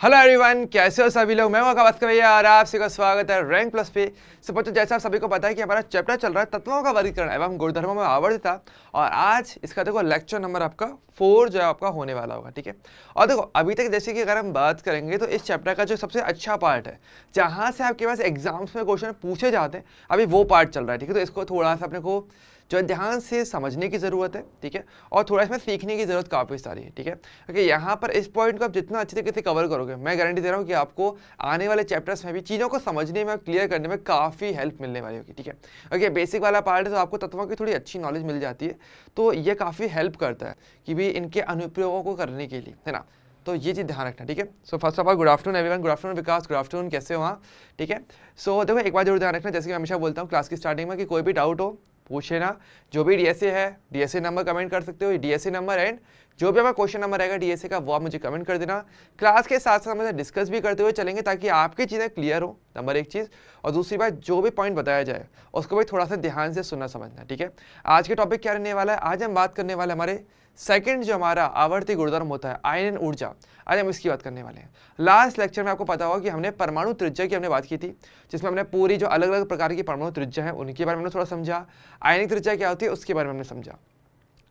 Hello everyone, कैसे हो सभी लोग। मैं हूं आकाश भैया और आप सभी का स्वागत है रैंक प्लस पे। बच्चों, जैसा आप सभी को पता है कि हमारा चैप्टर चल रहा है तत्वों का वर्गीकरण एवं गुणधर्मों में आवर्तता। और आज इसका देखो लेक्चर नंबर आपका 4 जो है आपका होने वाला होगा, ठीक है। और देखो अभी तक जैसे कि अगर हम बात करेंगे तो इस चैप्टर का जो सबसे अच्छा पार्ट है, जहाँ से आपके पास एग्जाम्स में क्वेश्चन पूछे जाते हैं, अभी वो पार्ट चल रहा है, ठीक है। तो इसको थोड़ा सा अपने को जो ध्यान से समझने की ज़रूरत है, ठीक है। और थोड़ा इसमें सीखने की ज़रूरत काफ़ी सारी है, ठीक है। क्योंकि यहाँ पर इस पॉइंट को आप जितना अच्छे तरीके से कवर करोगे, मैं गारंटी दे रहा हूँ कि आपको आने वाले चैप्टर्स में भी चीज़ों को समझने में, क्लियर करने में काफ़ी हेल्प मिलने वाली होगी, ठीक है। ओके, बेसिक वाला पार्ट है तो आपको तत्वों की थोड़ी अच्छी नॉलेज मिल जाती है, तो ये काफ़ी हेल्प करता है कि भी इनके अनुप्रयोगों को करने के लिए, है ना। तो ये चीज़ ध्यान रखना, ठीक है। So first of all good afternoon everyone, good afternoon Vikas, good afternoon, कैसे हो आप, ठीक है। सो देखो एक बार जरूर ध्यान रखना, जैसे कि मैं हमेशा बोलता हूँ क्लास की स्टार्टिंग में, कि कोई भी डाउट हो पूछे ना। जो भी डीएसए है, डीएसए नंबर कमेंट कर सकते हो, डीएसए नंबर एंड जो भी हमारा क्वेश्चन नंबर आएगा डीएसए का, वो आप मुझे कमेंट कर देना। क्लास के साथ साथ हमें डिस्कस भी करते हुए चलेंगे ताकि आपकी चीज़ें क्लियर हो, नंबर एक चीज़। और दूसरी बात, जो भी पॉइंट बताया जाए उसको भी थोड़ा सा ध्यान से सुनना समझना, ठीक है। आज के टॉपिक क्या रहने वाला है, आज हम बात करने वाले हमारे सेकंड जो हमारा आवर्ती गुणधर्म होता है, आयन ऊर्जा, आज हम इसकी बात करने वाले हैं। लास्ट लेक्चर में आपको पता होगा कि हमने परमाणु त्रिज्या की हमने बात की थी, जिसमें हमने पूरी जो अलग अलग प्रकार की परमाणु त्रिज्या है उनके बारे में हमने थोड़ा समझा, आयनिक त्रिज्या क्या होती है उसके बारे में हमने समझा।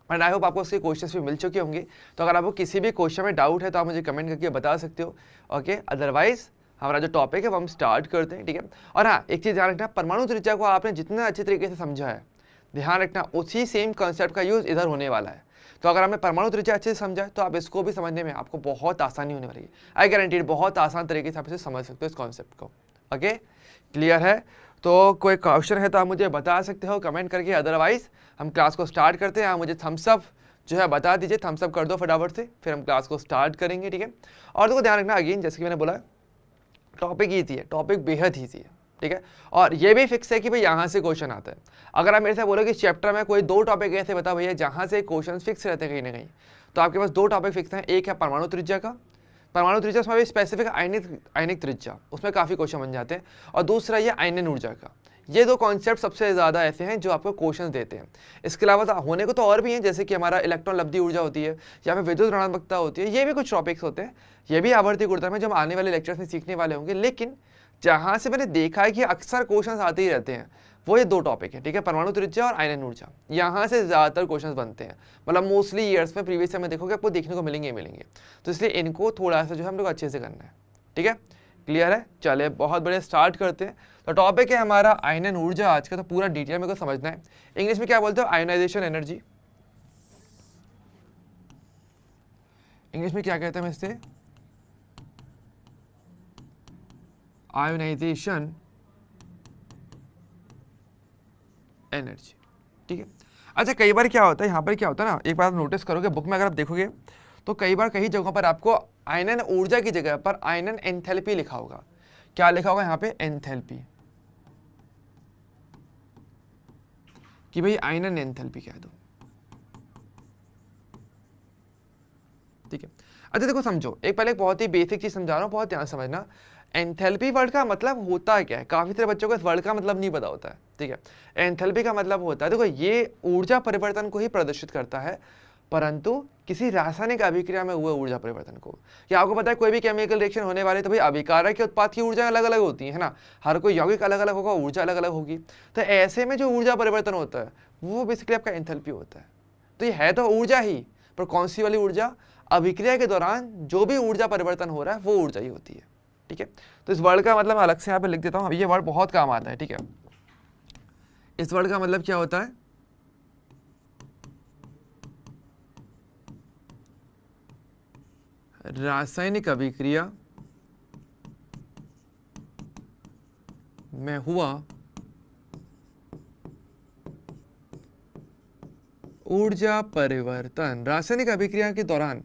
एंड आई होप आपको उसके क्वेश्चंस भी मिल चुके होंगे। तो अगर आपको किसी भी क्वेश्चन में डाउट है तो आप मुझे कमेंट करके बता सकते हो, ओके। अदरवाइज हमारा जो टॉपिक है वो हम स्टार्ट करते हैं, ठीक है। और हाँ, एक चीज़ ध्यान रखना, परमाणु त्रिज्या को आपने जितना अच्छे तरीके से समझा है, ध्यान रखना उसी सेम कॉन्सेप्ट का यूज इधर होने वाला है। तो अगर आपने परमाणु त्रिज्या अच्छे से समझा है तो आप इसको भी समझने में आपको बहुत आसानी होने वाली है। आई गारंटी बहुत आसान तरीके से आप इसे समझ सकते हो इस कॉन्सेप्ट को, ओके। क्लियर है? तो कोई क्वेश्चन है तो आप मुझे बता सकते हो कमेंट करके, अदरवाइज हम क्लास को स्टार्ट करते हैं। आप मुझे थम्सअप जो है बता दीजिए, थम्सअप कर दो फटाफट से, फिर हम क्लास को स्टार्ट करेंगे, ठीक है। और देखो ध्यान रखना, अगेन जैसे कि मैंने बोला टॉपिक ईजी है, टॉपिक बेहद ईजी है, ठीक है। और ये भी फिक्स है कि भाई यहाँ से क्वेश्चन आता है। अगर आप मेरे से बोलो कि चैप्टर में कोई 2 टॉपिक ऐसे बताओ भैया जहाँ से क्वेश्चन फिक्स रहते हैं कहीं ना कहीं, तो आपके पास 2 टॉपिक फिक्स हैं। एक है परमाणु त्रिज्या का, परमाणु त्रिज्या उसमें भी स्पेसिफिक आयनिक त्रिज्या, उसमें काफ़ी क्वेश्चन बन जाते हैं। और दूसरा ये आयनन ऊर्जा का। ये 2 कॉन्सेप्ट सबसे ज़्यादा ऐसे हैं जो आपको क्वेश्चन देते हैं। इसके अलावा तो होने को तो और भी हैं, जैसे कि हमारा इलेक्ट्रॉन लब्धि ऊर्जा होती है या फिर विद्युत ऋणात्मकता होती है, ये भी कुछ टॉपिक्स होते हैं। ये भी आवर्ती गुणधर्म है जो हम आने वाले लेक्चर्स में सीखने वाले होंगे। लेकिन जहाँ से मैंने देखा है कि अक्सर क्वेश्चन आते ही रहते हैं, वो ये 2 टॉपिक है, ठीक है, परमाणु त्रिज्या और आयनन ऊर्जा। यहाँ से ज़्यादातर क्वेश्चंस बनते हैं, मतलब मोस्टली ईयर्स में, प्रीवियस ईयर में देखोगे आपको देखने को मिलेंगे ही मिलेंगे। तो इसलिए इनको थोड़ा सा जो है हम लोग अच्छे से करना है, ठीक है। क्लियर है? चले बहुत बढ़िया, स्टार्ट करते हैं। तो टॉपिक है हमारा आयनन ऊर्जा आज का, तो पूरा डिटेल मेरे को समझना है। इंग्लिश में क्या बोलते हो? Ionisation energy. इंग्लिश में क्या कहते हैं इससे? आयोनाइजेशन एनर्जी, ठीक है। अच्छा, कई बार क्या होता है, यहाँ पर क्या होता है ना, एक बार आप नोटिस करोगे बुक में अगर आप देखोगे तो कई बार कई जगहों पर आपको आयनन ऊर्जा की जगह पर आयनन एंथैल्पी लिखा होगा। क्या लिखा होगा यहाँ पे? एंथैल्पी, कि भाई आयनन एंथैल्पी कह दो, ठीक है। अच्छा देखो समझो, एक पहले एक बहुत ही बेसिक चीज समझा रहा हूँ, बहुत ध्यान से समझना। एंथैल्पी वर्ड का मतलब होता क्या है? काफी सारे बच्चों को इस वर्ड का मतलब नहीं पता होता है, ठीक है। एंथैल्पी का मतलब होता है, देखो ये ऊर्जा परिवर्तन को ही प्रदर्शित करता है, परंतु किसी रासायनिक अभिक्रिया में हुए ऊर्जा परिवर्तन को। क्या आपको पता है कोई भी केमिकल रिएक्शन होने वाले तो भाई अभिकारक के उत्पाद की ऊर्जा अलग अलग होती है ना, हर कोई यौगिक अलग अलग होगा, ऊर्जा अलग अलग होगी। तो ऐसे में जो ऊर्जा परिवर्तन होता है वो बेसिकली आपका एंथैल्पी होता है। तो ये है तो ऊर्जा ही, पर कौन सी वाली ऊर्जा? अभिक्रिया के दौरान जो भी ऊर्जा परिवर्तन हो रहा है वो ऊर्जा ही होती है, ठीक है। तो इस वर्ड का मतलब मैं अलग से यहाँ पे लिख देता हूँ, ये वर्ड बहुत काम आता है, ठीक है। इस वर्ड का मतलब क्या होता है? रासायनिक अभिक्रिया में हुआ ऊर्जा परिवर्तन। रासायनिक अभिक्रिया के दौरान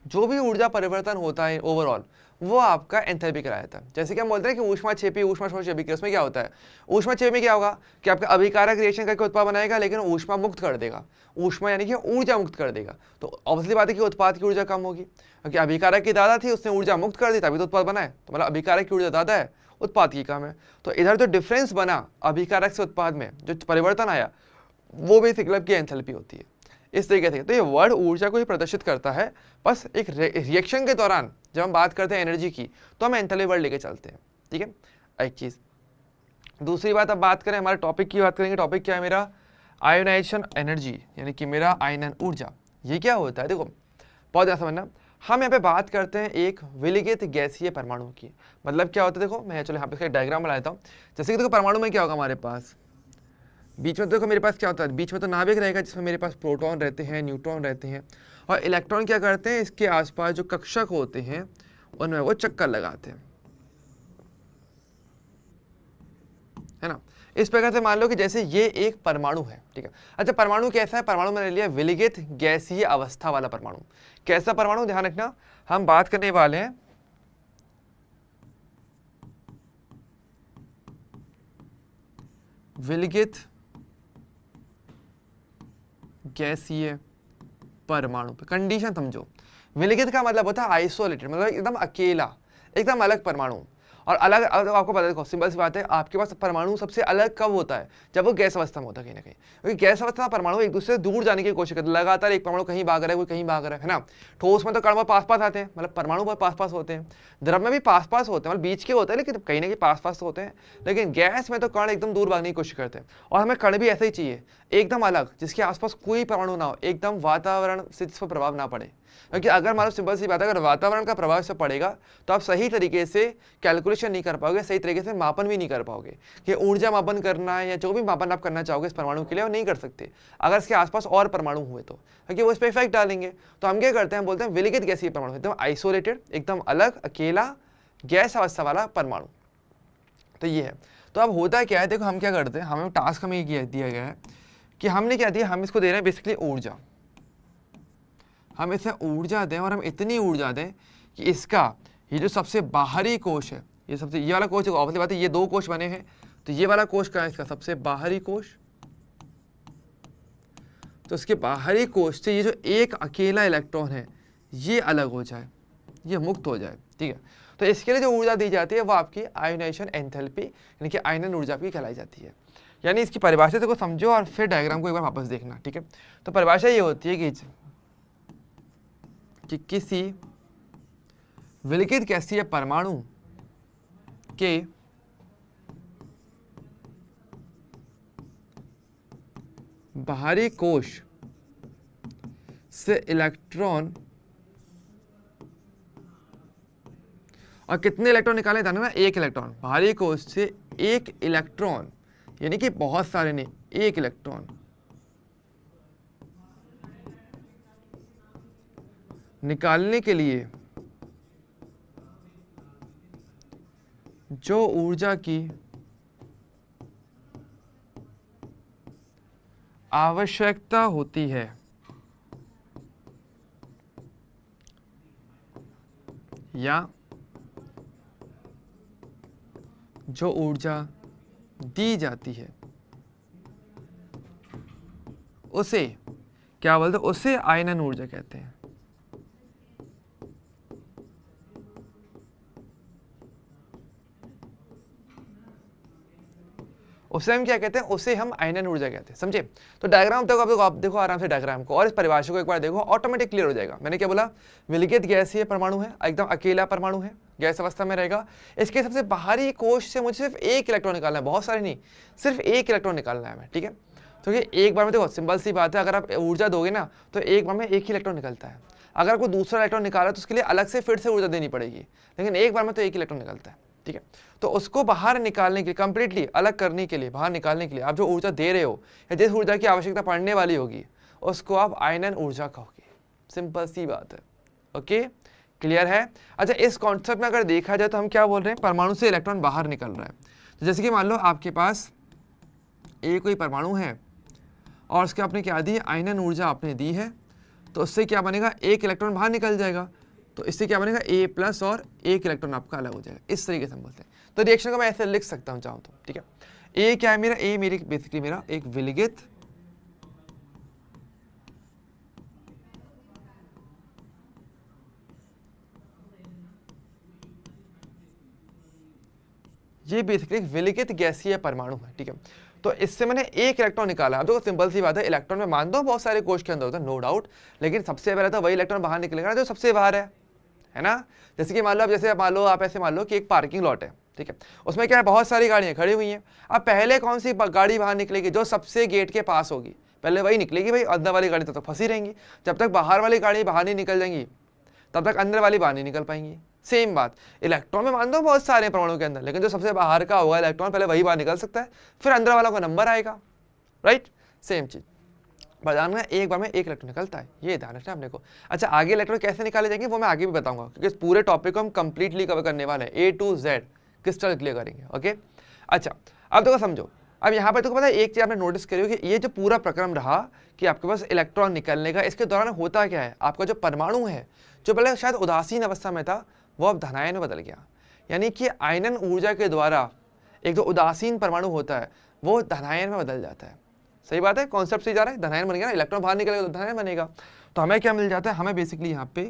जो भी ऊर्जा परिवर्तन होता है ओवरऑल, वो आपका एंथैल्पी कराया था। जैसे कि हम बोलते हैं कि ऊष्माक्षेपी ऊष्माशोषी अभिक्रिया, उसमें क्या होता है? ऊष्माक्षेपी में क्या होगा कि आपका अभिकारक रिएक्शन करके उत्पाद बनाएगा, लेकिन ऊष्मा मुक्त कर देगा। ऊष्मा यानी कि ऊर्जा मुक्त कर देगा, तो ऑब्वियसली बात है कि उत्पाद की ऊर्जा कम होगी, क्योंकि अभिकारक की ज्यादा थी, उसने ऊर्जा मुक्त कर दी तभी तो उत्पाद बनाए। तो मतलब अभिकारक की ऊर्जा ज्यादा है, उत्पाद की कम है। तो इधर जो डिफरेंस बना अभिकारक से उत्पाद में, जो परिवर्तन आया, वो भी मतलब की एंथैल्पी होती है। इस तरीके से तो ये वर्ड ऊर्जा को ही प्रदर्शित करता है, बस एक रिएक्शन के दौरान जब हम बात करते हैं एनर्जी की तो हम एंथैल्पी वर्ड लेके चलते हैं, ठीक है, एक चीज़। दूसरी बात, अब बात करें हमारे टॉपिक की बात करेंगे। टॉपिक क्या है मेरा? आयोनाइजेशन एनर्जी, यानी कि मेरा आयनन ऊर्जा। ये क्या होता है? देखो बहुत ज़्यादा समझना, हम यहाँ पे बात करते हैं एक विलिगित गैसीय परमाणु की। मतलब क्या होता है? देखो मैं चलो यहाँ पे इसका डायग्राम बना लेता हूँ। जैसे कि देखो परमाणु में क्या होगा हमारे पास, बीच में तो देखो मेरे पास क्या होता है, बीच में तो नाभिक रहेगा जिसमें मेरे पास प्रोटॉन रहते हैं, न्यूट्रॉन रहते हैं, और इलेक्ट्रॉन क्या करते हैं, इसके आसपास जो कक्षक होते हैं उनमें वो चक्कर लगाते हैं, है ना। इस प्रकार से मान लो कि जैसे ये एक परमाणु है, ठीक है। अच्छा परमाणु कैसा है? परमाणु मैंने लिया विलिगित गैसीय अवस्था वाला परमाणु। कैसा परमाणु? ध्यान रखना, हम बात करने वाले हैं विलिगित गैसीय परमाणु पे कंडीशन समझो। विलिगित का मतलब होता है आइसोलेटेड, मतलब एकदम अकेला, एकदम अलग परमाणु। और अलग आपको पता है, सिंपल सी बात है, आपके पास परमाणु सबसे अलग कब होता है? जब वो गैस अवस्था में होता है कहीं ना कहीं। क्योंकि गैस अवस्था में परमाणु एक दूसरे से दूर जाने की कोशिश करते हैं, लगातार एक परमाणु कहीं भाग रहा है, कोई कहीं भाग रहा है ना। ठोस में तो कण पास पास आते हैं, मतलब परमाणु बहुत पास पास होते हैं। द्रव में भी पास पास होते हैं, मतलब बीच के होते हैं, लेकिन कहीं ना कहीं पास पास होते हैं। लेकिन गैस में तो कण एकदम दूर भागने की कोशिश करते हैं। और हमें कण भी ऐसा ही चाहिए, एकदम अलग, जिसके आसपास कोई परमाणु ना हो, एकदम वातावरण से जिस पर प्रभाव ना पड़े। क्योंकि अगर मान लो सिंपल सी बात है, अगर वातावरण का प्रभाव से पड़ेगा तो आप सही तरीके से कैलकुलेशन नहीं कर पाओगे, सही तरीके से मापन भी नहीं कर पाओगे कि ऊर्जा मापन करना है या जो भी मापन आप करना चाहोगे इस परमाणु के लिए, वो नहीं कर सकते अगर इसके आसपास और परमाणु हुए तो, क्योंकि वो इस पर इफेक्ट डालेंगे। तो हम क्या करते हैं, बोलते हैं विलिगित गैसीय परमाणु, एकदम आइसोलेटेड, एकदम अलग, अकेला गैस अवस्था वाला परमाणु। तो ये है। तो अब होता क्या है, देखो हम क्या करते हैं, हमें टास्क हमें दिया गया है कि हमने क्या दिया, हम इसको दे रहे हैं बेसिकली ऊर्जा। हम इसे ऊर्जा दें और हम इतनी ऊर्जा दें कि इसका ये जो सबसे बाहरी कोश है, ये वाला कोश, ऑब्वियसली बात है ये दो कोश बने हैं, तो ये वाला कोश कहाँ है, इसका सबसे बाहरी कोश। तो इसके बाहरी कोश से ये जो एक अकेला इलेक्ट्रॉन है ये अलग हो जाए, ये मुक्त हो जाए, ठीक है। तो इसके लिए जो ऊर्जा दी जाती है वो आपकी आयोनाइजेशन एंथैल्पी, यानी कि आयनन ऊर्जा आपकी कहलाई जाती है। यानी इसकी परिभाषा को समझो और फिर डायग्राम को एक बार वापस देखना, ठीक है। तो परिभाषा ये होती है कि किसी विलिगित गैसीय परमाणु के बाहरी कोश से इलेक्ट्रॉन, और कितने इलेक्ट्रॉन निकाले जाने ना, एक इलेक्ट्रॉन, बाहरी कोश से एक इलेक्ट्रॉन, यानी कि बहुत सारे नहीं, एक इलेक्ट्रॉन निकालने के लिए जो ऊर्जा की आवश्यकता होती है या जो ऊर्जा दी जाती है उसे क्या बोलते हैं, उसे आयनन ऊर्जा कहते हैं। उसे हम क्या कहते हैं, उसे हम आयनन ऊर्जा कहते हैं, समझे। तो डायग्राम देखो, आप देखो आराम से डायग्राम को और इस परिभाषा को एक बार देखो, ऑटोमेटिक क्लियर हो जाएगा। मैंने क्या बोला, विलिगित गैसीय परमाणु है, एकदम अकेला परमाणु है, गैस अवस्था में रहेगा। इसके सबसे बाहरी कोश से मुझे सिर्फ एक इलेक्ट्रॉन निकालना है, बहुत सारे नहीं, सिर्फ एक इलेक्ट्रॉन निकालना है हमें, ठीक है। तो ये एक बार में देखो सिंपल सी बात है, अगर आप ऊर्जा दोगे ना तो एक बार में एक ही इलेक्ट्रॉन निकलता है। अगर कोई दूसरा इलेक्ट्रॉन निकाला तो उसके लिए अलग से फिर से ऊर्जा देनी पड़ेगी, लेकिन एक बार में तो एक इलेक्ट्रॉन निकलता है, ठीक है। तो उसको बाहर निकालने के लिए, कंप्लीटली अलग करने के लिए, बाहर निकालने के लिए आप जो ऊर्जा दे रहे हो या जिस ऊर्जा की आवश्यकता पड़ने वाली होगी उसको आप आयनन ऊर्जा कहोगे, सिंपल सी बात है। ओके, क्लियर है। अच्छा, इस कॉन्सेप्ट में अगर देखा जाए तो हम क्या बोल रहे हैं, परमाणु से इलेक्ट्रॉन बाहर निकल रहा है। तो जैसे कि मान लो आपके पास एक कोई परमाणु है और उसके आपने क्या दी है, आयनन ऊर्जा आपने दी है, तो उससे क्या बनेगा, एक इलेक्ट्रॉन बाहर निकल जाएगा, तो इससे क्या बनेगा, A+ और एक इलेक्ट्रॉन आपका अलग हो जाएगा। इस तरीके से हम बोलते हैं। तो रिएक्शन को मैं ऐसे लिख सकता हूँ चाहूँ तो, ठीक है। ए क्या है मेरा, ए मेरी बेसिकली मेरा एक विलिगित ये बेसिकली एक विलिगित गैसीय परमाणु है, ठीक है। तो इससे मैंने एक इलेक्ट्रॉन निकाला। अब देखो सिंपल सी बात है, इलेक्ट्रॉन में मान दो बहुत सारे कोश के अंदर होता है, नो डाउट, लेकिन सबसे पहले तो वही इलेक्ट्रॉन बाहर निकलेगा ना जो सबसे बाहर है है ना। जैसे कि मान लो आप ऐसे मान लो कि एक पार्किंग लॉट है, ठीक है, उसमें क्या है, बहुत सारी गाड़ियां खड़ी हुई हैं। अब पहले कौन सी गाड़ी बाहर निकलेगी, जो सबसे गेट के पास होगी, पहले वही निकलेगी भाई, अंदर वाली गाड़ी तो फंसी रहेंगी। जब तक बाहर वाली गाड़ी बाहर नहीं निकल जाएंगी तब तक अंदर वाली बाहर नहीं निकल पाएंगी। सेम बात इलेक्ट्रॉन में मान दो बहुत सारे परमाणु के अंदर, लेकिन जो सबसे बाहर का होगा इलेक्ट्रॉन पहले वही बाहर निकल सकता है, फिर अंदर वालों का नंबर आएगा, राइट। सेम चीज ध्यान में, एक बार में एक इलेक्ट्रॉन निकलता है, ये ध्यान रखना अपने को। अच्छा, आगे इलेक्ट्रॉन कैसे निकाले जाएंगे वो मैं आगे भी बताऊंगा, क्योंकि इस पूरे टॉपिक को हम कंप्लीटली कवर करने वाले हैं, A to Z crystal clear करेंगे। ओके, अच्छा अब देखो समझो, अब यहाँ पर तो पता है एक चीज आपने नोटिस करी हो कि ये जो पूरा प्रक्रम रहा कि आपके पास इलेक्ट्रॉन निकलने का, इसके दौरान होता क्या है, आपका जो परमाणु है जो पहले शायद उदासीन अवस्था में था वो अब धनायन में बदल गया। यानी कि आयनन ऊर्जा के द्वारा एक जो उदासीन परमाणु होता है वो धनायन में बदल जाता है। सही बात है, कॉन्सेप्ट से जा रहा है, धनायन बन गया ना, इलेक्ट्रॉन बाहर निकलेगा तो धनायन बनेगा। तो हमें क्या मिल जाता है, हमें बेसिकली यहाँ पे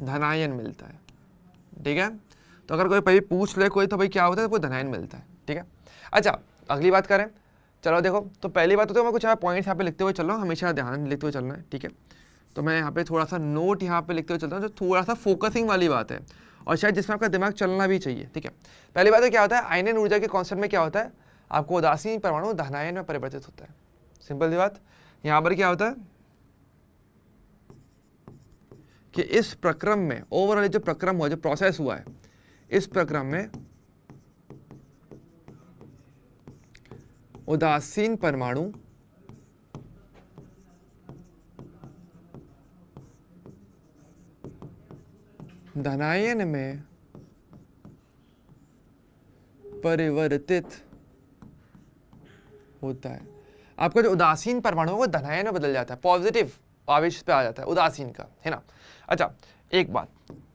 धनायन मिलता है, ठीक है। तो अगर कोई भाई पूछ ले कोई तो भाई क्या होता है, तो धनायन मिलता है, ठीक है। अच्छा अगली बात करें, चलो देखो, तो पहली बात तो मैं कुछ पॉइंट्स यहाँ पे लिखते हुए चल रहा हूँ, हमेशा ध्यान लिखते हुए चलना है, ठीक है। तो मैं यहाँ पे थोड़ा सा नोट यहाँ पे लिखते हुए चलता हूँ, जो थोड़ा सा फोकसिंग वाली बात है और शायद जिसमें आपका दिमाग चलना भी चाहिए, ठीक है। पहली बात तो क्या होता है, आयनन ऊर्जा के कॉन्सेप्ट में क्या होता है, आपको उदासीन परमाणु धनायन में परिवर्तित होता है। सिंपल सी बात, यहाँ पर क्या होता है कि इस प्रक्रम में ओवरऑल जो प्रक्रम हुआ, जो प्रोसेस हुआ है, इस प्रक्रम में उदासीन परमाणु धनायन में परिवर्तित होता है। आपका जो उदासीन परमाणु है वो धनायन में बदल जाता है, पॉजिटिव आवेश पे आ जाता है उदासीन का, है ना। अच्छा एक बात,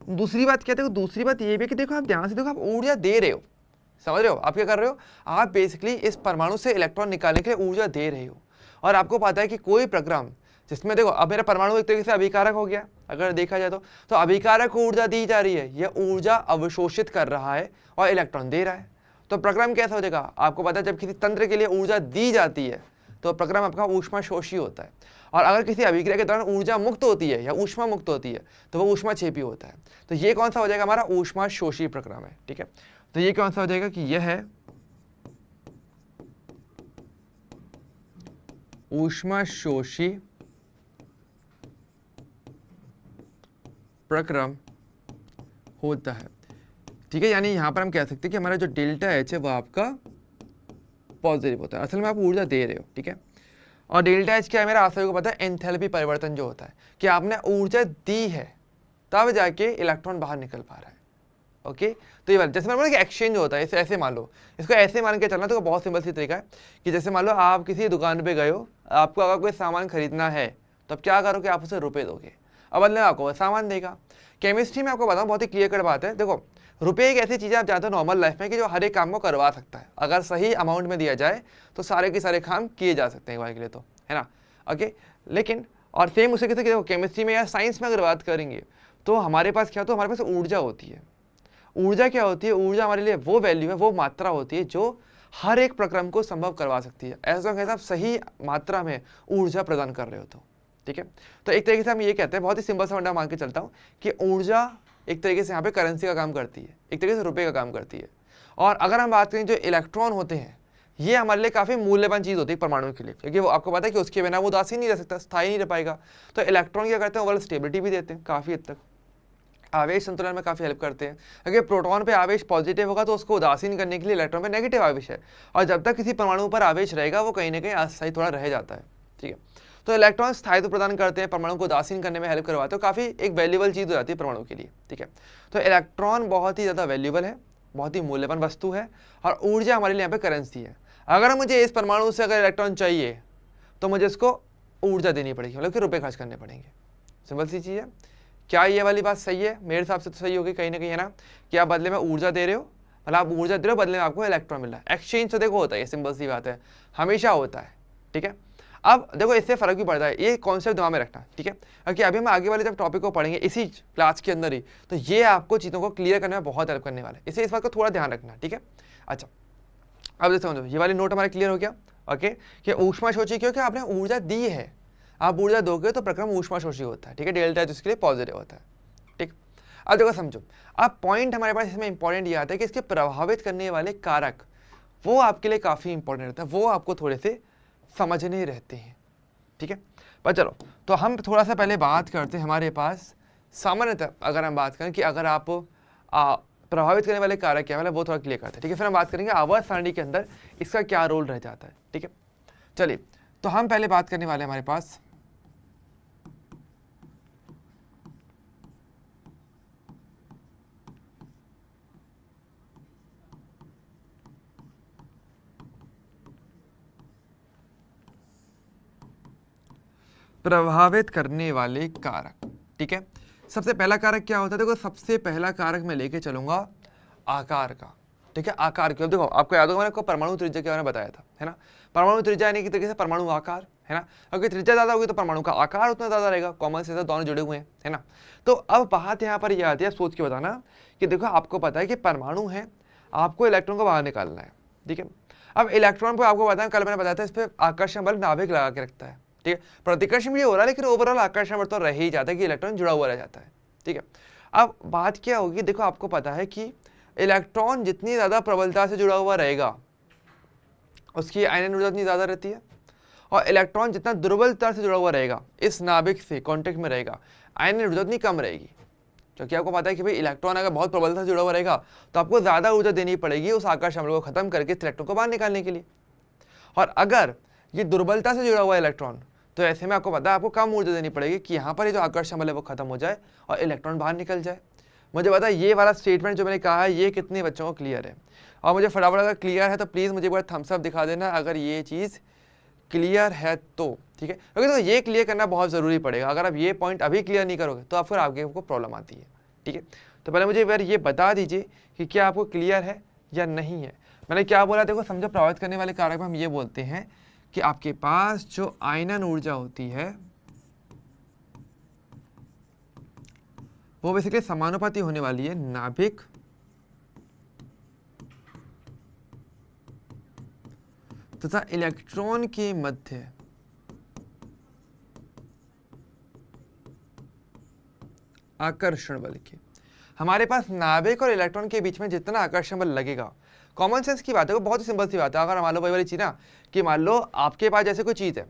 दूसरी बात क्या है, दूसरी बात ये भी कि देखो आप ध्यान से देखो, आप ऊर्जा दे रहे हो, समझ रहे हो आप क्या कर रहे हो, आप बेसिकली इस परमाणु से इलेक्ट्रॉन निकालने के लिए ऊर्जा दे रहे हो। और आपको पता है कि कोई प्रोग्राम जिसमें देखो, अब मेरा परमाणु एक तरीके से अभिकारक हो गया अगर देखा जाए तो अभिकारक को ऊर्जा दी जा रही है, यह ऊर्जा अवशोषित कर रहा है और इलेक्ट्रॉन दे रहा है। तो प्रोग्राम कैसा हो जाएगा, आपको पता है जब किसी तंत्र के लिए ऊर्जा दी जाती है तो प्रोग्राम आपका ऊष्माशोषी होता है, और अगर किसी अभिक्रिया के दौरान ऊर्जा मुक्त होती है या ऊष्मा मुक्त होती है तो वो ऊष्माक्षेपी होता है। तो ये कौन सा हो जाएगा, हमारा ऊष्माशोषी प्रोग्राम है, ठीक है। तो ये कौन सा हो जाएगा कि यह है ऊष्माशोषी प्रक्रम होता है, ठीक है। यानी यहां पर हम कह सकते हैं कि हमारा जो डेल्टा एच है वो आपका पॉजिटिव होता है, असल में आप ऊर्जा दे रहे हो, ठीक है। और डेल्टा एच क्या है, मेरा आप सभी को पता है, एंथैल्पी परिवर्तन जो होता है कि आपने ऊर्जा दी है तब जाके इलेक्ट्रॉन बाहर निकल पा रहा है। ओके, तो ये बात जैसे मैं बोला कि एक्सचेंज होता है, इसे ऐसे मान लो, इसको ऐसे मान के चलना, तो बहुत सिंपल सी तरीका है कि जैसे मान लो आप किसी दुकान पे गए हो, आपको अगर कोई सामान खरीदना है तो अब क्या करोगे, आप उसे रुपए दोगे, अब बदले में आपको सामान देगा। केमिस्ट्री में आपको बताऊँ बहुत ही क्लियर कट बात है, देखो रुपये एक ऐसी चीज़ है आप जानते हो नॉर्मल लाइफ में कि जो हर एक काम को करवा सकता है, अगर सही अमाउंट में दिया जाए तो सारे के सारे काम किए जा सकते हैं एक बार के लिए, तो है ना। ओके, लेकिन और सेम उसे कैसे देखो केमिस्ट्री में या साइंस में अगर बात करेंगे तो हमारे पास क्या, तो हमारे पास ऊर्जा होती है। ऊर्जा क्या होती है, ऊर्जा हमारे लिए वो वैल्यू है, वो मात्रा होती है जो हर एक प्रक्रम को संभव करवा सकती है, ऐसा कैसे आप सही मात्रा में ऊर्जा प्रदान कर रहे हो तो, ठीक है। तो एक तरीके से हम ये कहते हैं, बहुत ही सिंपल सा फंडा मान के चलता हूँ कि ऊर्जा एक तरीके से यहाँ पे करेंसी का काम करती है, एक तरीके से रुपये का काम करती है। और अगर हम बात करें जो इलेक्ट्रॉन होते हैं, ये हमारे लिए काफ़ी मूल्यवान चीज़ होती है परमाणु के लिए, क्योंकि वो आपको पता है कि उसके बिना वो उदासीन नहीं रह सकता, स्थायी नहीं रह पाएगा। तो इलेक्ट्रॉन क्या करते हैं, ओवरऑल स्टेबिलिटी भी देते हैं काफ़ी हद तक, आवेश संतुलन में काफ़ी हेल्प करते हैं। अगर प्रोटॉन पे आवेश पॉजिटिव होगा तो उसको उदासीन करने के लिए इलेक्ट्रॉन पे नेगेटिव आवेश है, और जब तक किसी परमाणु पर आवेश रहेगा वो कहीं ना कहीं अस्थायी थोड़ा रह जाता है, ठीक है। तो इलेक्ट्रॉन स्थायित्व प्रदान करते हैं, परमाणु को उदासीन करने में हेल्प करवाते हैं, काफ़ी एक वैल्यूबल चीज़ हो जाती है परमाणु के लिए, ठीक है। तो इलेक्ट्रॉन बहुत ही ज़्यादा वैल्यूबल है, बहुत ही मूल्यवान वस्तु है, और ऊर्जा हमारे लिए यहाँ पे करेंसी है। अगर मुझे इस परमाणु से अगर इलेक्ट्रॉन चाहिए तो मुझे इसको ऊर्जा देनी पड़ेगी, मतलब कि रुपये खर्च करने पड़ेंगे, सिंपल सी चीज़ है। क्या ये वाली बात सही है, मेरे हिसाब से तो सही होगी कहीं ना कहीं, है ना, कि आप बदले में ऊर्जा दे रहे हो, मतलब आप ऊर्जा दे रहे हो, बदले में आपको इलेक्ट्रॉन मिल रहा है। एक्सचेंज तो देखो होता है, ये सिंपल सी बात है, हमेशा होता है, ठीक है। अब देखो इससे फर्क भी पड़ता है, ये कॉन्सेप्ट दिमाग में रखना, ठीक है, क्योंकि अभी हम आगे वाले जब टॉपिक को पढ़ेंगे इसी क्लास के अंदर ही, तो ये आपको चीज़ों को क्लियर करने में बहुत हेल्प करने वाला है, इसलिए इस बात को थोड़ा ध्यान रखना, ठीक है। अच्छा अब जैसे समझो ये वाली नोट हमारा क्लियर हो गया, ओके, कि ऊष्माशोषी क्योंकि आपने ऊर्जा दी है, आप ऊर्जा दोगे तो प्रक्रम ऊष्माशोषी होता है, ठीक है, डेल्टा एच उसके लिए पॉजिटिव होता है, ठीक। अब देखो समझो, अब पॉइंट हमारे पास इसमें इंपॉर्टेंट ये आता है कि इसके प्रभावित करने वाले कारक वो आपके लिए काफ़ी इंपॉर्टेंट रहता है, वो आपको थोड़े से समझने रहते हैं, ठीक है। पर चलो, तो हम थोड़ा सा पहले बात करते हैं, हमारे पास सामान्यतः अगर हम बात करें कि अगर आप प्रभावित करने वाले कारक क्या है, वो थोड़ा क्लियर करते हैं, ठीक है। फिर हम बात करेंगे आवर्त सारणी के अंदर इसका क्या रोल रह जाता है, ठीक है। चलिए, तो हम पहले बात करने वाले हैं हमारे पास प्रभावित करने वाले कारक, ठीक है। सबसे पहला कारक क्या होता है, देखो सबसे पहला कारक मैं लेके चलूंगा आकार का, ठीक है। आकार क्यों, देखो आपको याद होगा मैंने आपको परमाणु त्रिज्या के बारे में बताया था, है ना। परमाणु त्रिज्या यानी कि तरीके से परमाणु आकार, है ना। अगर त्रिज्या ज्यादा होगी तो परमाणु का आकार उतना ज्यादा रहेगा, कॉमन से दोनों जुड़े हुए हैं, है ना। तो अब बात यहाँ पर यह आती है, सोच के बताना कि देखो आपको पता है कि परमाणु है, आपको इलेक्ट्रॉन को बाहर निकालना है, ठीक है। अब इलेक्ट्रॉन पर आपको बताया, कल मैंने बताया था, इस पर आकर्षण बल नाभिक लगा के रखता है, ठीक है। प्रतिकर्षण भी हो रहा है लेकिन ओवरऑल आकर्षण बल तो रह ही जाता है कि इलेक्ट्रॉन जुड़ा हुआ रह जाता है, ठीक है। अब बात क्या होगी, देखो आपको पता है कि इलेक्ट्रॉन जितनी ज्यादा प्रबलता से जुड़ा हुआ रहेगा उसकी आयनन ऊर्जा उतनी ज्यादा रहती है, और इलेक्ट्रॉन जितना दुर्बलता से जुड़ा हुआ रहेगा, इस नाभिक से कांटेक्ट में रहेगा, आयनन ऊर्जा उतनी कम रहेगी। क्योंकि आपको पता है कि भाई इलेक्ट्रॉन अगर बहुत प्रबलता से जुड़ा हुआ रहेगा तो आपको ज्यादा ऊर्जा देनी पड़ेगी उस आकर्षण बल को खत्म करके इस इलेक्ट्रॉन को बाहर निकालने के लिए। और अगर ये दुर्बलता से जुड़ा हुआ इलेक्ट्रॉन, तो ऐसे में आपको पता है आपको कम ऊर्जा देनी पड़ेगी कि यहाँ पर ये जो आकर्षण बल है वो खत्म हो जाए और इलेक्ट्रॉन बाहर निकल जाए। मुझे पता है ये वाला स्टेटमेंट जो मैंने कहा है ये कितने बच्चों को क्लियर है, और मुझे फटाफट अगर क्लियर है तो प्लीज़ मुझे एक बार थम्स अप दिखा देना अगर ये चीज़ क्लियर है तो, ठीक है। क्योंकि तो ये क्लियर करना बहुत ज़रूरी पड़ेगा, अगर आप ये पॉइंट अभी क्लियर नहीं करोगे तो आप फिर आगे आपको प्रॉब्लम आती है, ठीक है। तो पहले मुझे एक बार ये बता दीजिए कि क्या आपको क्लियर है या नहीं है। मैंने क्या बोला, देखो समझो प्रभावित करने वाले कारक में हम ये बोलते हैं कि आपके पास जो आयनन ऊर्जा होती है वो बेसिकली समानुपाती होने वाली है नाभिक तथा इलेक्ट्रॉन के मध्य आकर्षण बल के। हमारे पास नाभिक और इलेक्ट्रॉन के बीच में जितना आकर्षण बल लगेगा, कॉमन सेंस की बात है, वो बहुत ही सिंपल सी बात है। अगर मान लो वही वाली चीज़ ना कि मान लो आपके पास जैसे कोई चीज़ है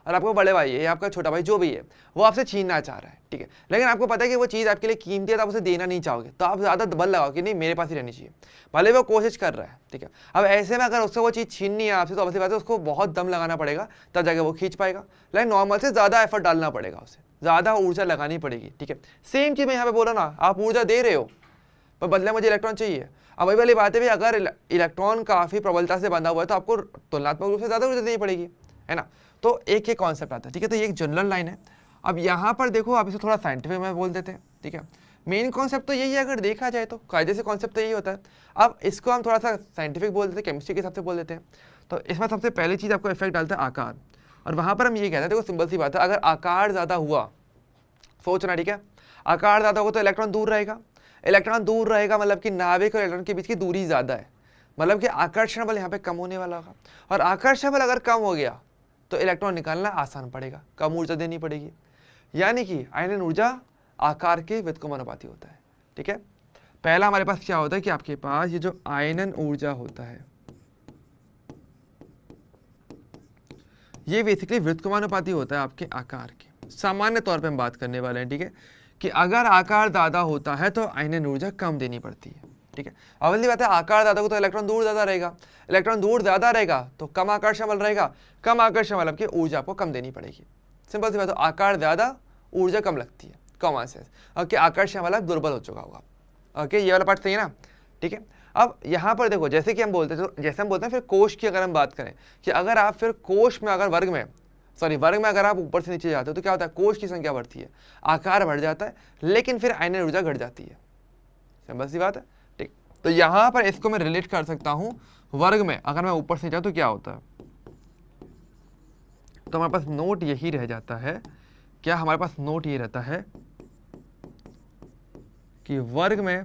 और आपको बड़े भाई है या आपका छोटा भाई जो भी है वो आपसे छीनना चाह रहा है, ठीक है। लेकिन आपको पता है कि वो चीज़ आपके लिए कीमती है तो आप उसे देना नहीं चाहोगे, तो आप ज़्यादा बल लगाओ कि नहीं मेरे पास ही रहनी चाहिए, भले वो कोशिश कर रहा है, ठीक है। अब ऐसे में अगर उससे वो चीज़ छीननी है आपसे तो ऑब्वियसली बात है उसको बहुत दम लगाना पड़ेगा तब जाके वो खींच पाएगा, लेकिन नॉर्मल से ज़्यादा एफर्ट डालना पड़ेगा, उसे ज़्यादा ऊर्जा लगानी पड़ेगी, ठीक है। सेम चीज़ मैं यहाँ पे बोला ना, आप ऊर्जा दे रहे हो पर बदले मुझे इलेक्ट्रॉन चाहिए। अब वही वाली बात है भी, अगर इलेक्ट्रॉन काफ़ी प्रबलता से बंधा हुआ है तो आपको तुलनात्मक रूप से ज़्यादा ऊर्जा देनी पड़ेगी, है ना। तो एक ये कॉन्सेप्ट आता है, ठीक है। तो ये एक जनरल लाइन है। अब यहाँ पर देखो आप इसे थोड़ा साइंटिफिक में बोल देते हैं, ठीक है। मेन कॉन्सेप्ट तो यही है, अगर देखा जाए तो कायदे से कॉन्सेप्ट तो यही होता है। अब इसको हम थोड़ा सा साइंटिफिक बोल देते हैं, केमिस्ट्री के हिसाब से बोल देते हैं। तो इसमें सबसे पहली चीज़ आपको इफेक्ट डालता है आकार, और वहाँ पर हम ये कहते हैं, देखो सिंपल सी बात है, अगर आकार ज़्यादा हुआ, सोचना, ठीक है, आकार ज़्यादा होगा तो इलेक्ट्रॉन दूर रहेगा, इलेक्ट्रॉन दूर रहेगा मतलब कि नाभिक और इलेक्ट्रॉन के बीच की दूरी ज़्यादा है, मतलब कि आकर्षण बल यहाँ पे कम होने वाला होगा, और आकर्षण बल अगर कम हो गया तो इलेक्ट्रॉन निकालना आसान पड़ेगा, कम ऊर्जा देनी पड़ेगी, यानी कि आयनन ऊर्जा आकार के व्युत्क्रमानुपाती होता है, ठीक है। पहला हमारे पास क्या होता है कि आपके पास ये जो आयनन ऊर्जा होता है ये बेसिकली व्युत्क्रमानुपाती होता है आपके आकार के। सामान्य तौर पे हम बात करने वाले हैं, ठीक है, कि अगर आकार ज़्यादा होता है तो आयनन ऊर्जा कम देनी पड़ती है, ठीक है। अवली बात है, आकार ज़्यादा हो तो इलेक्ट्रॉन दूर ज़्यादा रहेगा, इलेक्ट्रॉन दूर ज़्यादा रहेगा तो कम आकर्षण बल रहेगा, कम आकर्षण बल की ऊर्जा आपको कम देनी पड़ेगी। सिंपल सी बात है, आकार ज़्यादा ऊर्जा कम लगती है, कॉमन सेंस। ओके, आकर्षण वाला दुर्बल हो चुका होगा। ओके, ये वाला पार्ट सही है ना, ठीक है। अब यहाँ पर देखो, जैसे कि हम बोलते हैं, जैसे हम बोलते हैं फिर कोश की अगर हम बात करें कि अगर आप फिर कोश में अगर वर्ग में अगर आप ऊपर से नीचे जाते हो तो क्या होता है, कोश की संख्या बढ़ती है, आकार बढ़ जाता है, लेकिन फिर आयनन ऊर्जा घट जाती है। सिंपल सी बात है, ठीक। तो यहाँ पर इसको मैं रिलेट कर सकता हूँ वर्ग में, अगर मैं ऊपर से जाऊँ तो क्या होता है, तो हमारे पास नोट यही रह जाता है, क्या हमारे पास नोट ये रहता है कि वर्ग में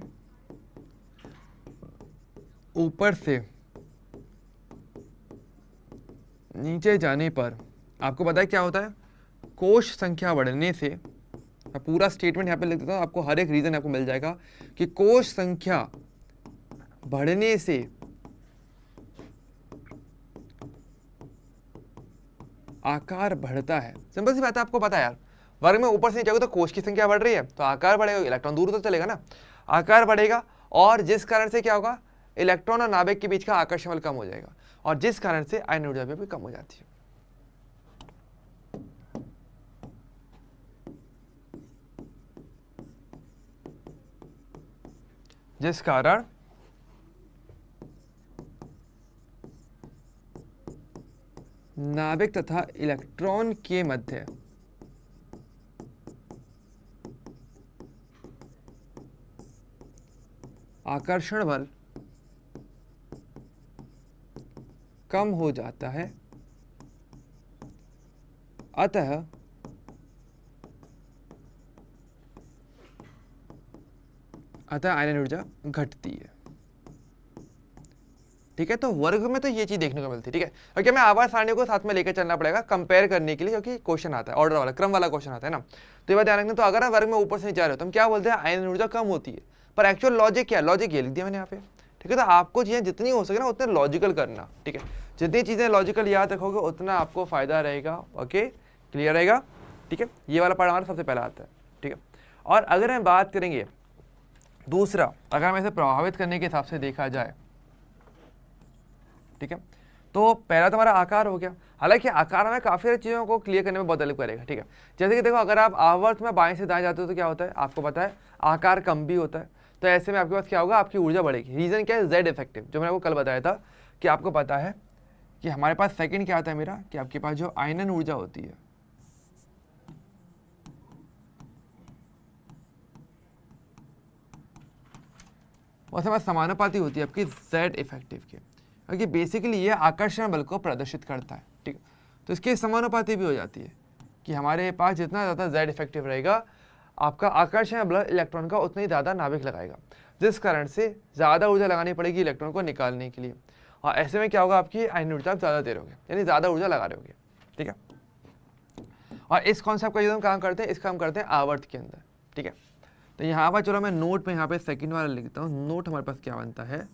ऊपर से नीचे जाने पर आपको पता है क्या होता है, कोश संख्या बढ़ने से, मैं पूरा स्टेटमेंट यहाँ पे लिख देता हूँ, आपको हर एक रीजन आपको मिल जाएगा कि कोश संख्या बढ़ने से आकार बढ़ता है। सिंपल सी बात है, आपको पता है यार, वर्ग में ऊपर से नीचे जाओगे तो कोश की संख्या बढ़ रही है तो आकार बढ़ेगा, इलेक्ट्रॉन दूर तो चलेगा ना, आकार बढ़ेगा, और जिस कारण से क्या होगा, इलेक्ट्रॉन और नाभिक के बीच का आकर्षण बल कम हो जाएगा, और जिस कारण से आयन ऊर्जा भी कम हो जाती है। जिस कारण नाभिक तथा इलेक्ट्रॉन के मध्य आकर्षण बल कम हो जाता है, अतः आयन ऊर्जा घटती है। ठीक है, तो वर्ग में तो ये चीज देखने को मिलती है। ठीक है, क्योंकि हमें आवर्त सारणी को साथ में लेकर चलना पड़ेगा कंपेयर करने के लिए, क्योंकि क्वेश्चन आता है ऑर्डर वाला, क्रम वाला क्वेश्चन आता है ना, तो ये बात ध्यान रखना। तो अगर हम वर्ग में ऊपर से नीचे आ रहे हो तो हम क्या बोलते हैं, आयन ऊर्जा कम होती है, पर एक्चुअल लॉजिक क्या है, लॉजिक ये लिख दिया मैंने यहाँ पे। ठीक है, तो आपको चीजें जितनी हो सके ना उतने लॉजिकल करना। ठीक है, जितनी चीजें लॉजिकल याद रखोगे उतना आपको फायदा रहेगा। ओके, क्लियर रहेगा। ठीक है, ये वाला पार्ट हमारा सबसे पहला आता है। ठीक है, और अगर हम बात करेंगे दूसरा, अगर हम इसे प्रभावित करने के हिसाब से देखा जाए, ठीक है, तो पहला तो हमारा आकार हो गया। हालांकि आकार में काफ़ी सारी चीज़ों को क्लियर करने में बहुत हेल्प करेगा। ठीक है, जैसे कि देखो, अगर आप आवर्त में बाएं से दाएं जाते हो तो क्या होता है, आपको पता है आकार कम भी होता है, तो ऐसे में आपके पास क्या होगा, आपकी ऊर्जा बढ़ेगी। रीज़न क्या है, जेड इफेक्टिव, जो मैंने आपको कल बताया था कि आपको पता है कि हमारे पास सेकेंड क्या आता है मेरा, कि आपके पास जो आयनन ऊर्जा होती है वो समय समानुपाती होती है आपकी जेड इफेक्टिव के, क्योंकि बेसिकली ये आकर्षण बल को प्रदर्शित करता है। ठीक है, तो इसके समानुपाती भी हो जाती है कि हमारे पास जितना ज़्यादा जेड इफेक्टिव रहेगा, आपका आकर्षण बल इलेक्ट्रॉन का उतना ही ज़्यादा नाभिक लगाएगा, जिस कारण से ज़्यादा ऊर्जा लगानी पड़ेगी इलेक्ट्रॉन को निकालने के लिए, और ऐसे में क्या होगा, आपकी आयन ऊर्जा आप ज़्यादा दे रहोगे, यानी ज़्यादा ऊर्जा लगा रहे होगे। ठीक है, और इस कॉन्सेप्ट का जो हम काम करते हैं, इसका हम करते हैं आवर्त के अंदर। ठीक है, तो यहाँ पर चलो मैं नोट में यहाँ पे सेकंड वाला लिखता हूँ। नोट हमारे पास क्या बनता है,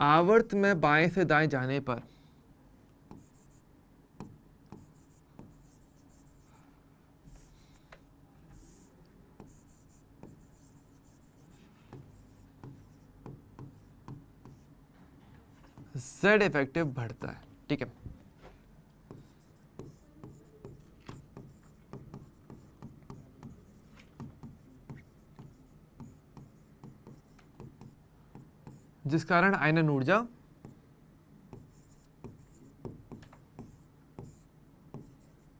आवर्त में बाएं से दाएं जाने पर जेड इफेक्टिव बढ़ता है। ठीक है, जिस कारण आयनन ऊर्जा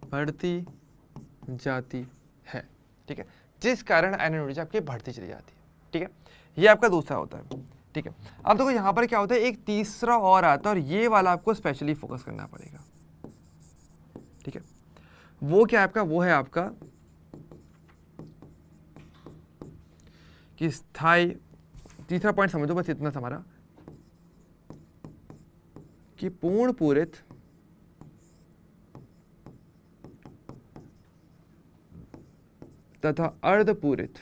बढ़ती जाती है। ठीक है, जिस कारण आयनन ऊर्जा आपकी बढ़ती चली जाती है। ठीक है, ये आपका दूसरा होता है। ठीक है, अब देखो यहाँ पर क्या होता है, एक तीसरा और आता है, और ये वाला आपको स्पेशली फोकस करना पड़ेगा। ठीक है, वो क्या है आपका, वो है आपका कि स्थायी, तीसरा पॉइंट समझो बस इतना सा हमारा, कि पूर्ण पूरित तथा अर्धपूरित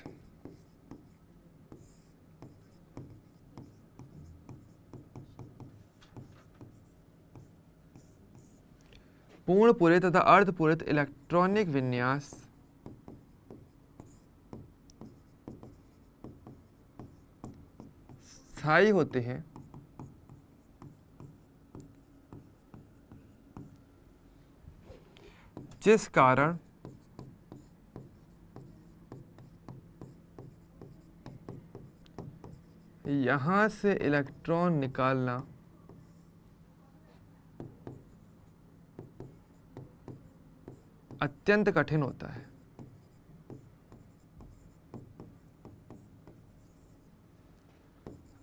पूर्ण पूरित तथा अर्धपूरित इलेक्ट्रॉनिक विन्यास स्थायी होते हैं, जिस कारण यहां से इलेक्ट्रॉन निकालना अत्यंत कठिन होता है।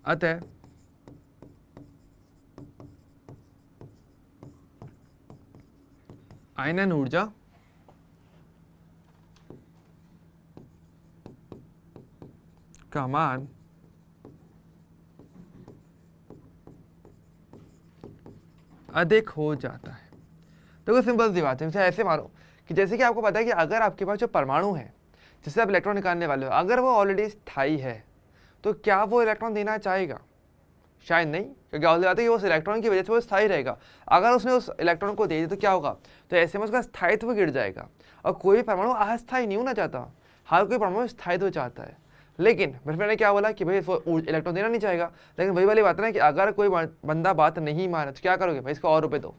अतः आयनन ऊर्जा का मान अधिक हो जाता है। देखो सिंपल सी बात है, ऐसे मानो कि जैसे कि आपको पता है कि अगर आपके पास जो परमाणु है जिससे आप इलेक्ट्रॉन निकालने वाले हो, अगर वो ऑलरेडी स्थायी है तो क्या वो इलेक्ट्रॉन देना चाहेगा? शायद नहीं, क्योंकि ऑलरेडी बात है कि उस इलेक्ट्रॉन की वजह से वो स्थायी रहेगा। अगर उसने उस इलेक्ट्रॉन को दे दिया तो क्या होगा? तो ऐसे में उसका स्थायित्व गिर जाएगा। और कोई परमाणु अस्थायी नहीं होना चाहता, हर कोई परमाणु स्थायित्व चाहता है। लेकिन मेरे फ्रेंड ने क्या बोला कि भाई इलेक्ट्रॉन देना नहीं चाहेगा, लेकिन वही वाली बात है ना कि अगर कोई बंदा बात नहीं माने तो क्या करोगे? भाई इसको और रुपये दो,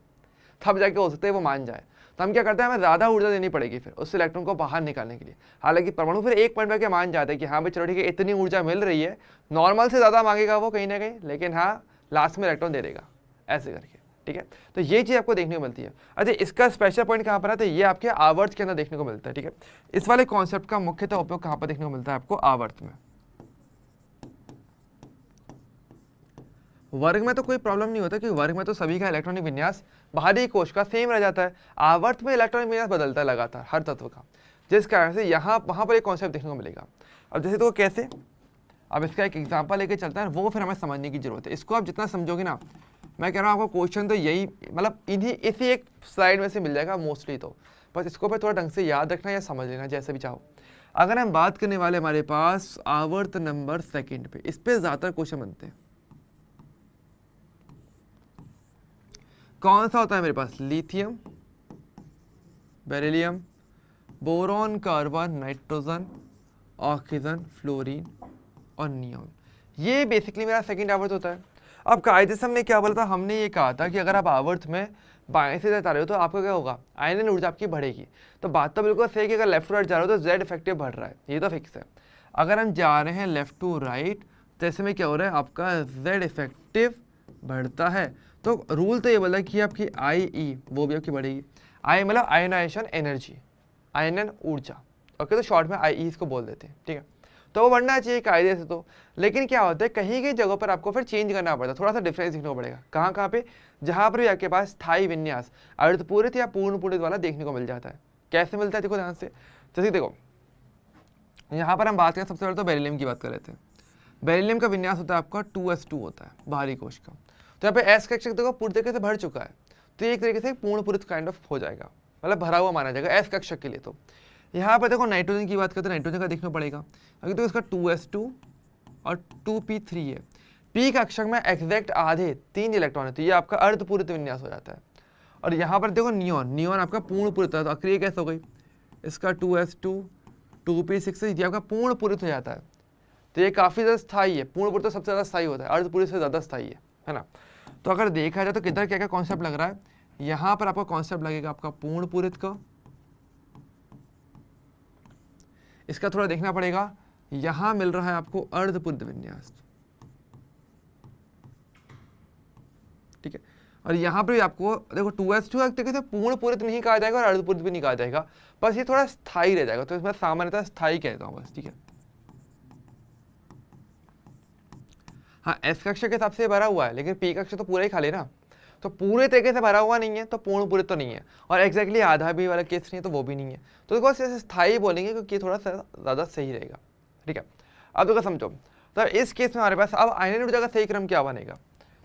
तब जाके हो सकता है वो मान जाए। तो हम क्या करते हैं, हमें ज़्यादा ऊर्जा देनी पड़ेगी फिर उस इलेक्ट्रॉन को बाहर निकालने के लिए। हालांकि परमाणु फिर एक पॉइंट पर के मान जाता है कि हाँ भाई चलो ठीक है, इतनी ऊर्जा मिल रही है, नॉर्मल से ज़्यादा मांगेगा वो कहीं ना कहीं, लेकिन हाँ लास्ट में इलेक्ट्रॉन दे देगा ऐसे करके। ठीक है, तो ये चीज़ आपको देखने को मिलती है। अच्छा, इसका स्पेशल पॉइंट कहाँ पर है? तो ये आपके आवर्त के अंदर देखने को मिलता है। ठीक है, इस वाले कॉन्सेप्ट का मुख्यतः उपयोग कहाँ पर देखने को मिलता है? आपको आवर्त में। वर्ग में तो कोई प्रॉब्लम नहीं होता, क्योंकि वर्ग में तो सभी का इलेक्ट्रॉनिक विन्यास बाहरी कोश का सेम रह जाता है। आवर्त में इलेक्ट्रॉनिक विन्यास बदलता है लगातार हर तत्व का, जिस कारण से यहाँ वहाँ पर एक कॉन्सेप्ट देखने को मिलेगा। अब जैसे तो कैसे, अब इसका एक एग्जाम्पल लेके चलता है, वो फिर हमें समझने की जरूरत है। इसको आप जितना समझोगे ना, मैं कह रहा हूँ आपको क्वेश्चन तो यही मतलब इसी एक स्लाइड में से मिल जाएगा मोस्टली। तो बस इसको फिर थोड़ा ढंग से याद रखना या समझ लेना जैसे भी चाहो। अगर हम बात करने वाले हमारे पास आवर्त नंबर सेकंड पे, इस पे ज़्यादातर क्वेश्चन बनते हैं। कौन सा होता है मेरे पास? Lithium, beryllium, boron, carbon, nitrogen, oxygen, fluorine और नियॉन। ये बेसिकली मेरा सेकंड आवर्त होता है। अब कायदे से हमने क्या बोला था? हमने ये कहा था कि अगर आप आवर्त में बाएं से जा रहे हो तो आपको क्या होगा? आयनन ऊर्जा आपकी बढ़ेगी। तो बात तो बिल्कुल सही है कि अगर लेफ्ट टू राइट जा रहे हो तो जेड इफेक्टिव बढ़ रहा है, ये तो फिक्स है। अगर हम जा रहे हैं लेफ्ट टू राइट तो ऐसे में क्या हो रहा है? आपका जेड इफेक्टिव बढ़ता है। तो रूल तो ये बोला कि आपकी आई वो भी आपकी बढ़ेगी। आई मतलब आयनाइजेशन एनर्जी, आयनन ऊर्जा। ओके, तो शॉर्ट में आई इसको बोल देते हैं। ठीक है, तो वो बढ़ना चाहिए कायदे से तो। लेकिन क्या होता है, कहीं कहीं जगहों पर आपको फिर चेंज करना पड़ता है, थोड़ा सा डिफरेंस दिखने को पड़ेगा। कहाँ कहाँ पे? जहाँ पर भी आपके पास स्थायी विन्यास अर्धपूरित या पूर्ण पूरित वाला देखने को मिल जाता है। कैसे मिलता है? देखो ध्यान से, जैसे देखो यहाँ पर हम बात करें, सबसे पहले तो बेरिलियम की बात कर रहे थे। बेरिलियम का विन्यास होता है आपका 2s2 होता है बाहरी कोश का। तो यहाँ पे एस कक्षक देखो पूरी तरीके से भर चुका है, तो ये एक तरीके से पूर्ण पूरित काइंड ऑफ हो जाएगा, मतलब भरा हुआ माना जाएगा एस कक्षक के लिए। तो यहाँ पर देखो नाइट्रोजन की बात करते हैं, नाइट्रोजन का देखना पड़ेगा। अगर तो इसका 2s2 और 2p3 है। पी कक्षक में एग्जैक्ट आधे 3 इलेक्ट्रॉन है, तो ये आपका अर्धपूरित विन्यास हो जाता है। और यहाँ पर देखो नियॉन, नियॉन आपका पूर्ण पूरित है। तो आखिर ये कैसे हो गई? इसका 2s2 2p6 ये आपका पूर्ण पूरित हो जाता है। तो ये काफ़ी ज़्यादा स्थायी है। पूर्ण पूरित तो सबसे ज़्यादा स्थायी होता है, अर्धपूरित से ज़्यादा स्थायी है ना। तो अगर देखा जाए तो किधर क्या क्या कॉन्सेप्ट लग रहा है? यहाँ पर आपका कॉन्सेप्ट लगेगा आपका पूर्ण पूरित का, इसका थोड़ा देखना पड़ेगा। यहाँ मिल रहा है आपको अर्धपूरित विन्यास, ठीक है। और यहाँ पर भी आपको देखो 2s2 एक तरीके से पूर्ण पूरित नहीं कहा जाएगा और अर्धपूरित भी नहीं कहा जाएगा, बस ये थोड़ा स्थायी रह जाएगा। तो इसमें सामान्यतः स्थायी कहता हूँ बस, ठीक है। हाँ, एस कक्ष के हिसाब से भरा हुआ है, लेकिन पी कक्ष तो पूरा ही खाली ना, तो पूरे तरीके से भरा हुआ नहीं है, तो पूर्ण पूरित तो नहीं है, और एग्जैक्टली आधा भी वाला केस नहीं है तो वो भी नहीं है। तो देखो ऐसे स्थायी बोलेंगे क्योंकि थोड़ा सा ज़्यादा सही रहेगा, ठीक है। अब देखो समझो, तो इस केस में हमारे पास अब आयनन ऊर्जा का सही क्रम क्या बनेगा?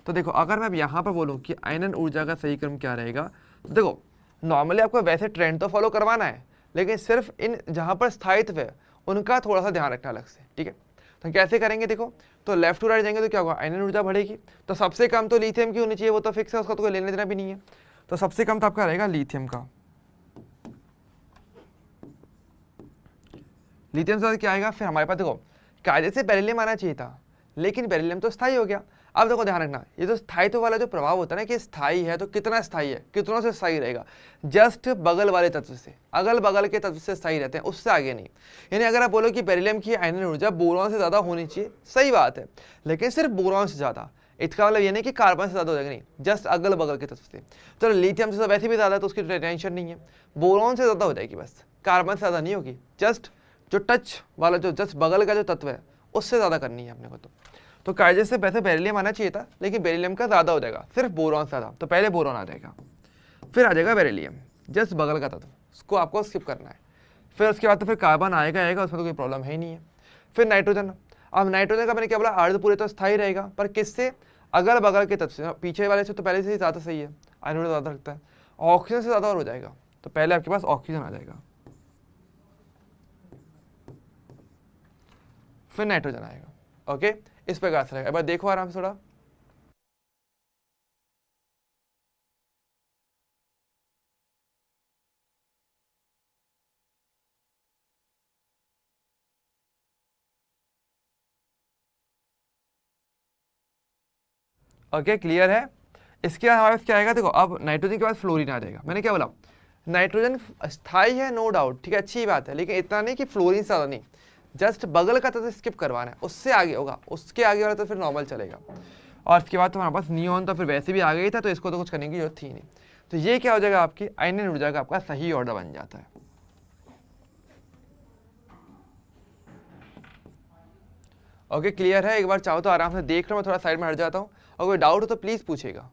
तो देखो अगर मैं अब यहाँ पर बोलूँ कि आयनन ऊर्जा का सही क्रम क्या रहेगा, तो देखो नॉर्मली आपको वैसे ट्रेंड तो फॉलो करवाना है, लेकिन सिर्फ इन जहाँ पर स्थायित्व है उनका थोड़ा सा ध्यान रखना अलग से, ठीक है। तो कैसे करेंगे? देखो तो लेफ्ट टू राइट जाएंगे तो क्या होगा? आयनन ऊर्जा बढ़ेगी। तो सबसे कम तो लिथियम की होनी चाहिए, वो तो फिक्स है, उसका तो कोई लेने देना भी नहीं है। तो सबसे कम तो आपका रहेगा लिथियम का। लिथियम से क्या आएगा? फिर हमारे पास देखो कायदे से बेरिलियम आना चाहिए था, लेकिन बेरिलियम तो स्थायी हो गया। अब देखो ध्यान रखना, ये जो स्थायित्व वाला जो प्रभाव होता है ना कि स्थायी है तो कितना स्थायी है, कितनों से स्थायी रहेगा? जस्ट बगल वाले तत्व से, अगल बगल के तत्व से स्थायी रहते हैं, उससे आगे नहीं। यानी अगर आप बोलो कि बेरिलियम की आयनन ऊर्जा बोरॉन से ज़्यादा होनी चाहिए, सही बात है, लेकिन सिर्फ बोरॉन से ज़्यादा। इसका मतलब ये नहीं कि कार्बन से ज़्यादा हो जाएगा, नहीं, जस्ट अगल बगल के तत्व से। तो लिथियम से तो वैसे भी ज़्यादा है तो उसकी टेंशन नहीं है, बोरॉन से ज़्यादा हो जाएगी बस, कार्बन से ज़्यादा नहीं होगी। जस्ट जो टच वाला जो जस्ट बगल का जो तत्व है उससे ज़्यादा करनी है अपने को। तो कायदे से वैसे बेरिलियम आना चाहिए था, लेकिन बेरिलियम का ज़्यादा हो जाएगा, सिर्फ बोरॉन से ज़्यादा। तो पहले बोरॉन आ जाएगा, फिर आ जाएगा बेरिलियम, जस्ट बगल का तत्व, उसको आपको स्किप करना है। फिर उसके बाद तो फिर कार्बन आएगा, उसमें तो कोई प्रॉब्लम है ही नहीं है। फिर नाइट्रोजन, अब नाइट्रोजन का मैंने क्या बोला, अर्ध पूरे तो स्थायी रहेगा, पर किससे, अगल बगल के तत्व से, पीछे वाले से तो पहले से ही ज़्यादा सही है, आयरन ज़्यादा रखता है, ऑक्सीजन से ज़्यादा और हो जाएगा, तो पहले आपके पास ऑक्सीजन आ जाएगा, फिर नाइट्रोजन आएगा। ओके, इस प्रकार से रहेगा। एक बार देखो आराम से थोड़ा। ओके, क्लियर है। इसके बाद हमारे पास क्या आएगा, देखो अब नाइट्रोजन के बाद फ्लोरीन आ जाएगा। मैंने क्या बोला, नाइट्रोजन स्थायी है नो डाउट, ठीक है, अच्छी बात है, लेकिन इतना नहीं कि फ्लोरीन से ज़्यादा नहीं, जस्ट बगल का तत्व स्किप करवाना है, उससे आगे होगा, उसके आगे वाला तो फिर नॉर्मल चलेगा। और इसके बाद तो हमारे पास नियॉन तो फिर वैसे भी आ गई था, तो इसको तो कुछ करने की जरूरत थी नहीं। तो ये क्या हो जाएगा, आपकी आयनियन ऊर्जा का आपका सही ऑर्डर बन जाता है। ओके, क्लियर है। एक बार चाहो तो आराम से देख लो, मैं थोड़ा साइड में हट जाता हूँ, और कोई डाउट हो तो प्लीज़ पूछेगा।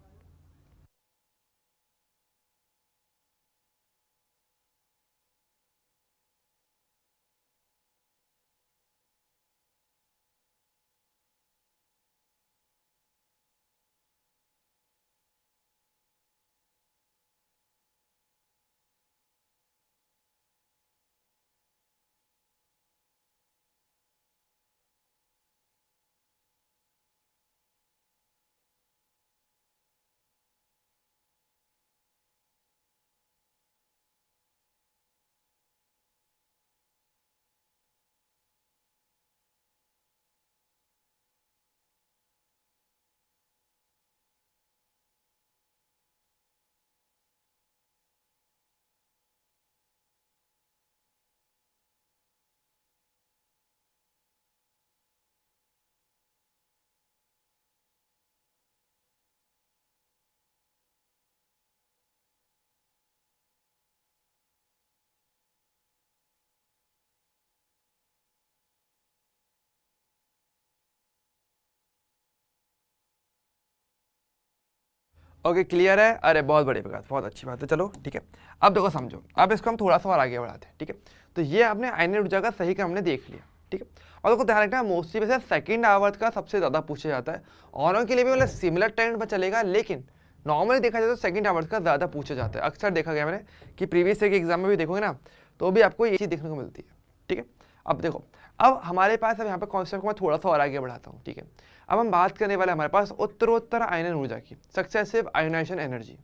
ओके, क्लियर है। अरे बहुत बड़ी बात, बहुत अच्छी बात है। चलो ठीक है, अब देखो समझो, अब इसको हम थोड़ा सा और आगे बढ़ाते हैं। ठीक है, तो ये आपने आयनिक ऊर्जा का सही क्रम हमने देख लिया। ठीक है, और देखो ध्यान रखना, मोस्टली वैसे सेकंड आवर्त का सबसे ज़्यादा पूछा जाता है, औरों के लिए भी मतलब सिमिलर ट्रेंड पर चलेगा, लेकिन नॉर्मली देखा जाए तो सेकंड आवर्त का ज़्यादा पूछा जाता है। अक्सर देखा गया मैंने कि प्रीवियस ईयर के एग्जाम में भी देखोगे ना, तो भी आपको ये चीज़ देखने को मिलती है। ठीक है, अब देखो, अब हमारे पास अब यहाँ पे कॉन्सेप्ट को मैं थोड़ा सा और आगे बढ़ाता हूँ। ठीक है, अब हम बात करने वाले हमारे पास उत्तरोत्तर आयनन ऊर्जा की, सक्सेसिव आयोनाइजेशन एनर्जी।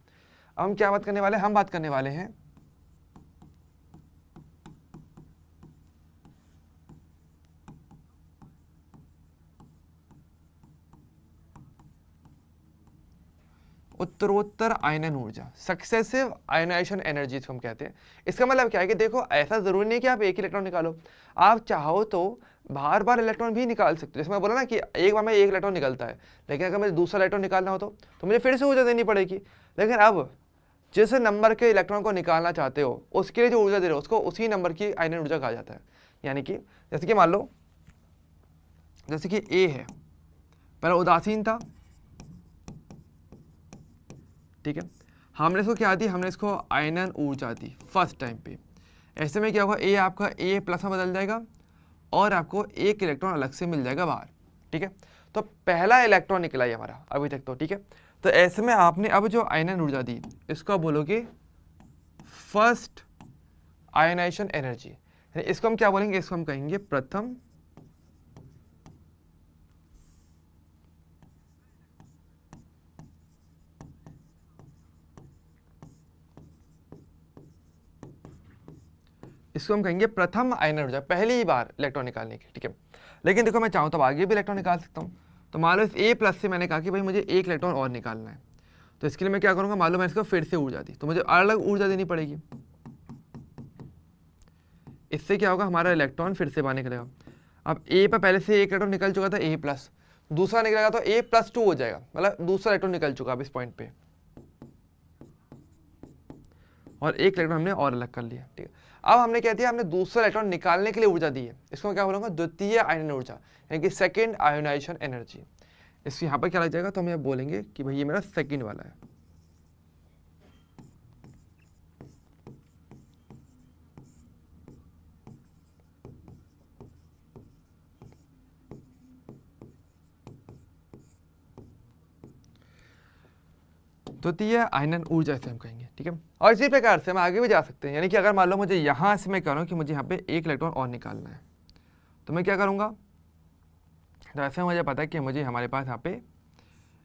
अब हम क्या बात करने वाले हैं, हम बात करने वाले हैं उत्तरोत्तर आयनन ऊर्जा, सक्सेसिव आयोनाइजेशन एनर्जी हम कहते हैं। इसका मतलब क्या है कि देखो, ऐसा जरूरी नहीं कि आप एक इलेक्ट्रॉन निकालो, आप चाहो तो बार बार इलेक्ट्रॉन भी निकाल सकते हो। जैसे मैं बोला ना कि एक बार में एक इलेक्ट्रॉन निकलता है, लेकिन अगर मुझे दूसरा इलेक्ट्रॉन निकालना हो तो मुझे फिर से ऊर्जा देनी पड़ेगी। लेकिन अब जिस नंबर के इलेक्ट्रॉन को निकालना चाहते हो, उसके लिए जो ऊर्जा दे रहे हो उसको उसी नंबर की आयनन ऊर्जा कहा जाता है। यानी कि जैसे कि मान लो, जैसे कि ए है, पहले उदासीन था, ठीक है, हमने इसको क्या दी, हमने इसको आयनन ऊर्जा दी फर्स्ट टाइम पे। ऐसे में क्या होगा, ए आपका ए प्लस में बदल जाएगा और आपको एक इलेक्ट्रॉन अलग से मिल जाएगा बाहर। ठीक है, तो पहला इलेक्ट्रॉन निकला है हमारा अभी तक तो। ठीक है, तो ऐसे में आपने अब जो आयनन ऊर्जा दी, इसको बोलोगे फर्स्ट आयनाइजेशन एनर्जी। इसको हम क्या बोलेंगे, इसको हम कहेंगे प्रथम इसको हम कहेंगे प्रथम आयनन ऊर्जा, पहली ही बार इलेक्ट्रॉन निकालने की। ठीक है, लेकिन देखो मैं चाहूँ तो आगे भी इलेक्ट्रॉन निकाल सकता हूँ। तो मान लो इस ए प्लस से मैंने कहा कि भाई मुझे एक इलेक्ट्रॉन और निकालना है, तो इसके लिए मैं क्या करूँगा, मान लो मैं इसको फिर से ऊर्जा दी, तो मुझे अलग ऊर्जा देनी पड़ेगी। इससे क्या होगा, हमारा इलेक्ट्रॉन फिर से बाहर निकलेगा। अब ए पर पहले से एक इलेक्ट्रॉन निकल चुका था, ए प्लस, दूसरा निकलेगा तो ए प्लस टू हो जाएगा, मतलब दूसरा इलेक्ट्रॉन निकल चुका अब इस पॉइंट पे, और एक इलेक्ट्रॉन हमने और अलग कर लिया। ठीक है, अब हमने क्या दिया, हमने दूसरा इलेक्ट्रॉन निकालने के लिए ऊर्जा दी है, इसको मैं क्या बोलूँगा, द्वितीय आयनन ऊर्जा, यानी कि सेकेंड आयोनाइजेशन एनर्जी। इस यहाँ पर क्या लग जाएगा, तो हम ये बोलेंगे कि भाई ये मेरा सेकेंड वाला है। द्वितीय आयनन ऊर्जा इसे हम कहेंगे, ठीक है। और इसी प्रकार से हम आगे भी जा सकते हैं, यानी कि अगर मान लो मुझे यहाँ से मैं कह रहा हूँ कि मुझे यहाँ पे एक इलेक्ट्रॉन और निकालना है, तो मैं क्या करूँगा, तो ऐसे मुझे पता है कि मुझे हमारे पास यहाँ पे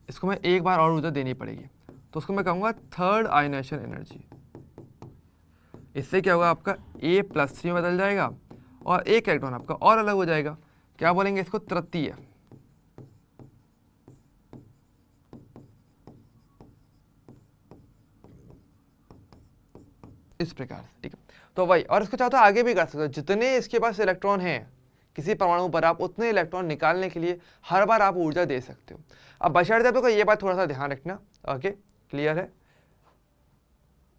इसको मैं एक बार और ऊर्जा देनी पड़ेगी, तो उसको मैं कहूँगा थर्ड आयनेशन एनर्जी। इससे क्या होगा, आपका A+3 में बदल जाएगा और एक इलेक्ट्रॉन आपका और अलग हो जाएगा। क्या बोलेंगे इसको, तृतीय। इस प्रकार से, ठीक है। तो वही, और इसको चाहो तो आगे भी कर सकते हो, जितने इसके पास इलेक्ट्रॉन हैं किसी परमाणु पर, आप उतने इलेक्ट्रॉन निकालने के लिए हर बार आप ऊर्जा दे सकते हो। अब बशर्ते आपको ये बात थोड़ा सा ध्यान रखना, ओके, क्लियर है,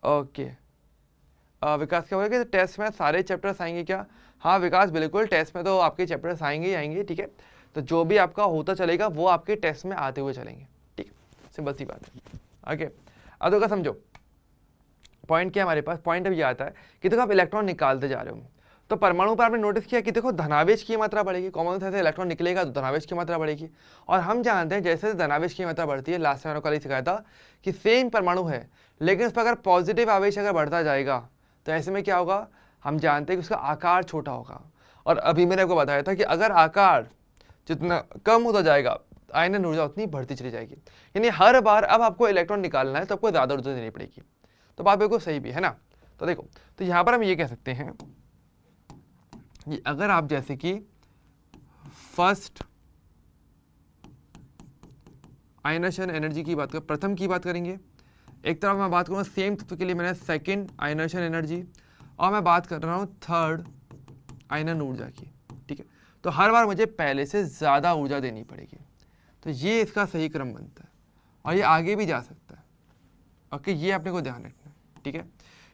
ओके। विकास क्या बोलेगा, टेस्ट में सारे चैप्टर्स आएंगे क्या? हाँ विकास, बिल्कुल, टेस्ट में तो आपके चैप्टर्स आएंगे ही आएंगे, ठीक है। तो जो भी आपका होता चलेगा वो आपके टेस्ट में आते हुए चलेंगे, ठीक है, सिंपल सी बात है, ओके। अब तो क्या समझो, पॉइंट क्या हमारे पास, पॉइंट अब ये आता है कि देखो आप इलेक्ट्रॉन निकालते जा रहे हो, तो परमाणु पर आपने नोटिस किया कि देखो धनावेश की मात्रा बढ़ेगी, कॉमन सेंस से इलेक्ट्रॉन निकलेगा तो धनावेश की मात्रा बढ़ेगी। और हम जानते हैं जैसे धनावेश की मात्रा बढ़ती है, लास्ट में मैंने कल ही सिखाया था कि सेम परमाणु है लेकिन उस पर अगर पॉजिटिव आवेश अगर बढ़ता जाएगा तो ऐसे में क्या होगा, हम जानते हैं कि उसका आकार छोटा होगा। और अभी मैंने आपको बताया था कि अगर आकार जितना कम होता जाएगा आयनन ऊर्जा उतनी बढ़ती चली जाएगी, यानी हर बार अब आपको इलेक्ट्रॉन निकालना है तो आपको ज़्यादा ऊर्जा देनी पड़ेगी। तो बात बिल्कुल सही भी है ना। तो देखो, तो यहाँ पर हम ये कह सकते हैं कि अगर आप जैसे कि फर्स्ट आयनेशन एनर्जी की बात कर, प्रथम की बात करेंगे, एक तरफ मैं बात करूँगा सेम तत्व के लिए मैंने सेकंड आयनेशन एनर्जी, और मैं बात कर रहा हूँ थर्ड आयनन ऊर्जा की, ठीक है। तो हर बार मुझे पहले से ज़्यादा ऊर्जा देनी पड़ेगी, तो ये इसका सही क्रम बनता है और ये आगे भी जा सकता है, ओके। ये अपने को ध्यान रखना, ठीक है।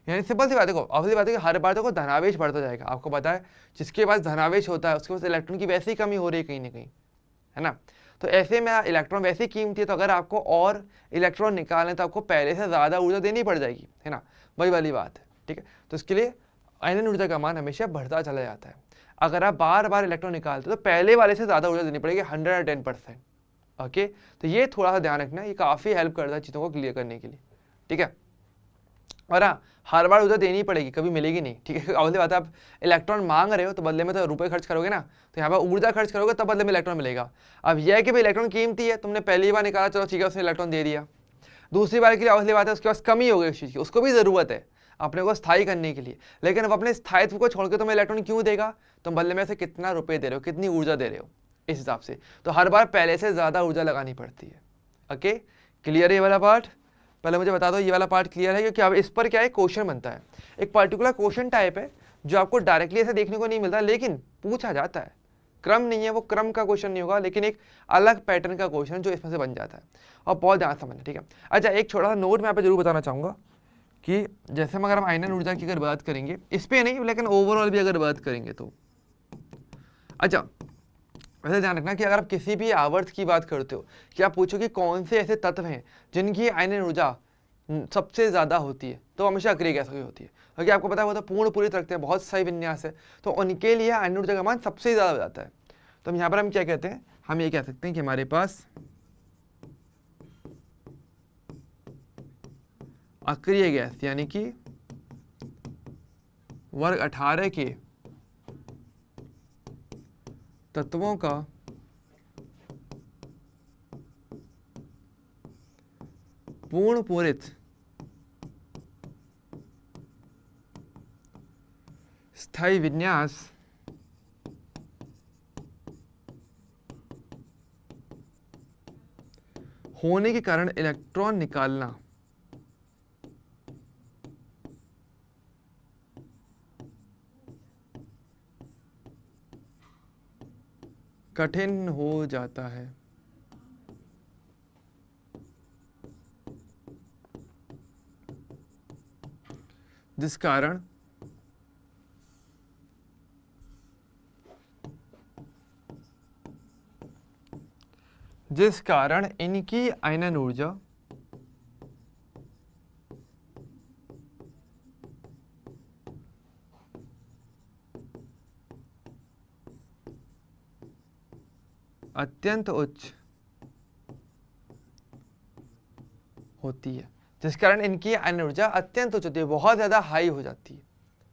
यानी सिंपल सी बात, देखो ऑब्वियसली बात है कि हर बार देखो धनावेश बढ़ता जाएगा, आपको पता है जिसके पास धनावेश होता है उसके पास इलेक्ट्रॉन की वैसे ही कमी हो रही है कहीं ना कहीं, है ना। तो ऐसे में इलेक्ट्रॉन वैसे ही कीमती है, तो अगर आपको और इलेक्ट्रॉन निकालना तो आपको पहले से ज़्यादा ऊर्जा देनी पड़ जाएगी, है ना, वही वाली बात है, ठीक है। तो इसके लिए आयनन ऊर्जा का मान हमेशा बढ़ता चला जाता है। अगर आप बार बार इलेक्ट्रॉन निकालते हो तो पहले वाले से ज़्यादा ऊर्जा देनी पड़ेगी, 110%, ओके। तो ये थोड़ा सा ध्यान रखना, ये काफ़ी हेल्प करता है चीज़ों को क्लियर करने के लिए, ठीक है। और हाँ, हर बार ऊर्जा देनी पड़ेगी, कभी मिलेगी नहीं, ठीक है। अगली बात है, आप इलेक्ट्रॉन मांग रहे हो तो बदले में तो रुपए खर्च करोगे ना, तो यहाँ पर ऊर्जा खर्च करोगे तब बदले में इलेक्ट्रॉन मिलेगा। अब यह है कि भाई इलेक्ट्रॉन कीमती है, तुमने पहली बार निकाला, चलो ठीक है, उसने इलेक्ट्रॉन दे दिया, दूसरी बार के लिए अगली बात है उसके पास कमी हो गई उस चीज़ की, उसको भी ज़रूरत है अपने को स्थायी करने के लिए, लेकिन अब अपने स्थायित्व को छोड़ के तुम्हें इलेक्ट्रॉन क्यों देगा, तुम बदले में से कितना रुपये दे रहे हो, कितनी ऊर्जा दे रहे हो, इस हिसाब से। तो हर बार पहले से ज़्यादा ऊर्जा लगानी पड़ती है, ओके। क्लियर है ये वाला पार्ट? पहले मुझे बता दो ये वाला पार्ट क्लियर है, क्योंकि अब इस पर क्या है, क्वेश्चन बनता है, एक पर्टिकुलर क्वेश्चन टाइप है जो आपको डायरेक्टली ऐसे देखने को नहीं मिलता लेकिन पूछा जाता है। क्रम नहीं है, वो क्रम का क्वेश्चन नहीं होगा, लेकिन एक अलग पैटर्न का क्वेश्चन जो इसमें से बन जाता है, और बहुत ध्यान समझना, ठीक है। अच्छा, एक छोटा सा नोट मैं यहाँ पे जरूर बताना चाहूँगा कि जैसे अगर हम आयनन ऊर्जा की अगर बात करेंगे, इस पर नहीं लेकिन ओवरऑल भी अगर बात करेंगे तो, अच्छा वैसे ध्यान रखना कि अगर आप किसी भी आवर्त की बात करते हो कि आप पूछो कि कौन से ऐसे तत्व हैं जिनकी आयनन ऊर्जा सबसे ज़्यादा होती है, तो हमेशा अक्रिय गैसों की होती है, क्योंकि आपको पता है वो तो पूर्ण पूरित रखते हैं, बहुत सही विन्यास है, तो उनके लिए आयनन ऊर्जा का मान सबसे ज़्यादा हो जाता है। तो हम यहाँ पर हम क्या कहते हैं, हम ये कह सकते हैं कि हमारे पास अक्रिय गैस यानी कि वर्ग 18 के तत्वों का पूर्ण पूरित स्थायी विन्यास होने के कारण इलेक्ट्रॉन निकालना कठिन हो जाता है। जिस कारण इनकी आयनन ऊर्जा अत्यंत उच्च होती है। जिस कारण इनकी आयन ऊर्जा अत्यंत उच्च होती है, बहुत ज़्यादा हाई हो जाती है।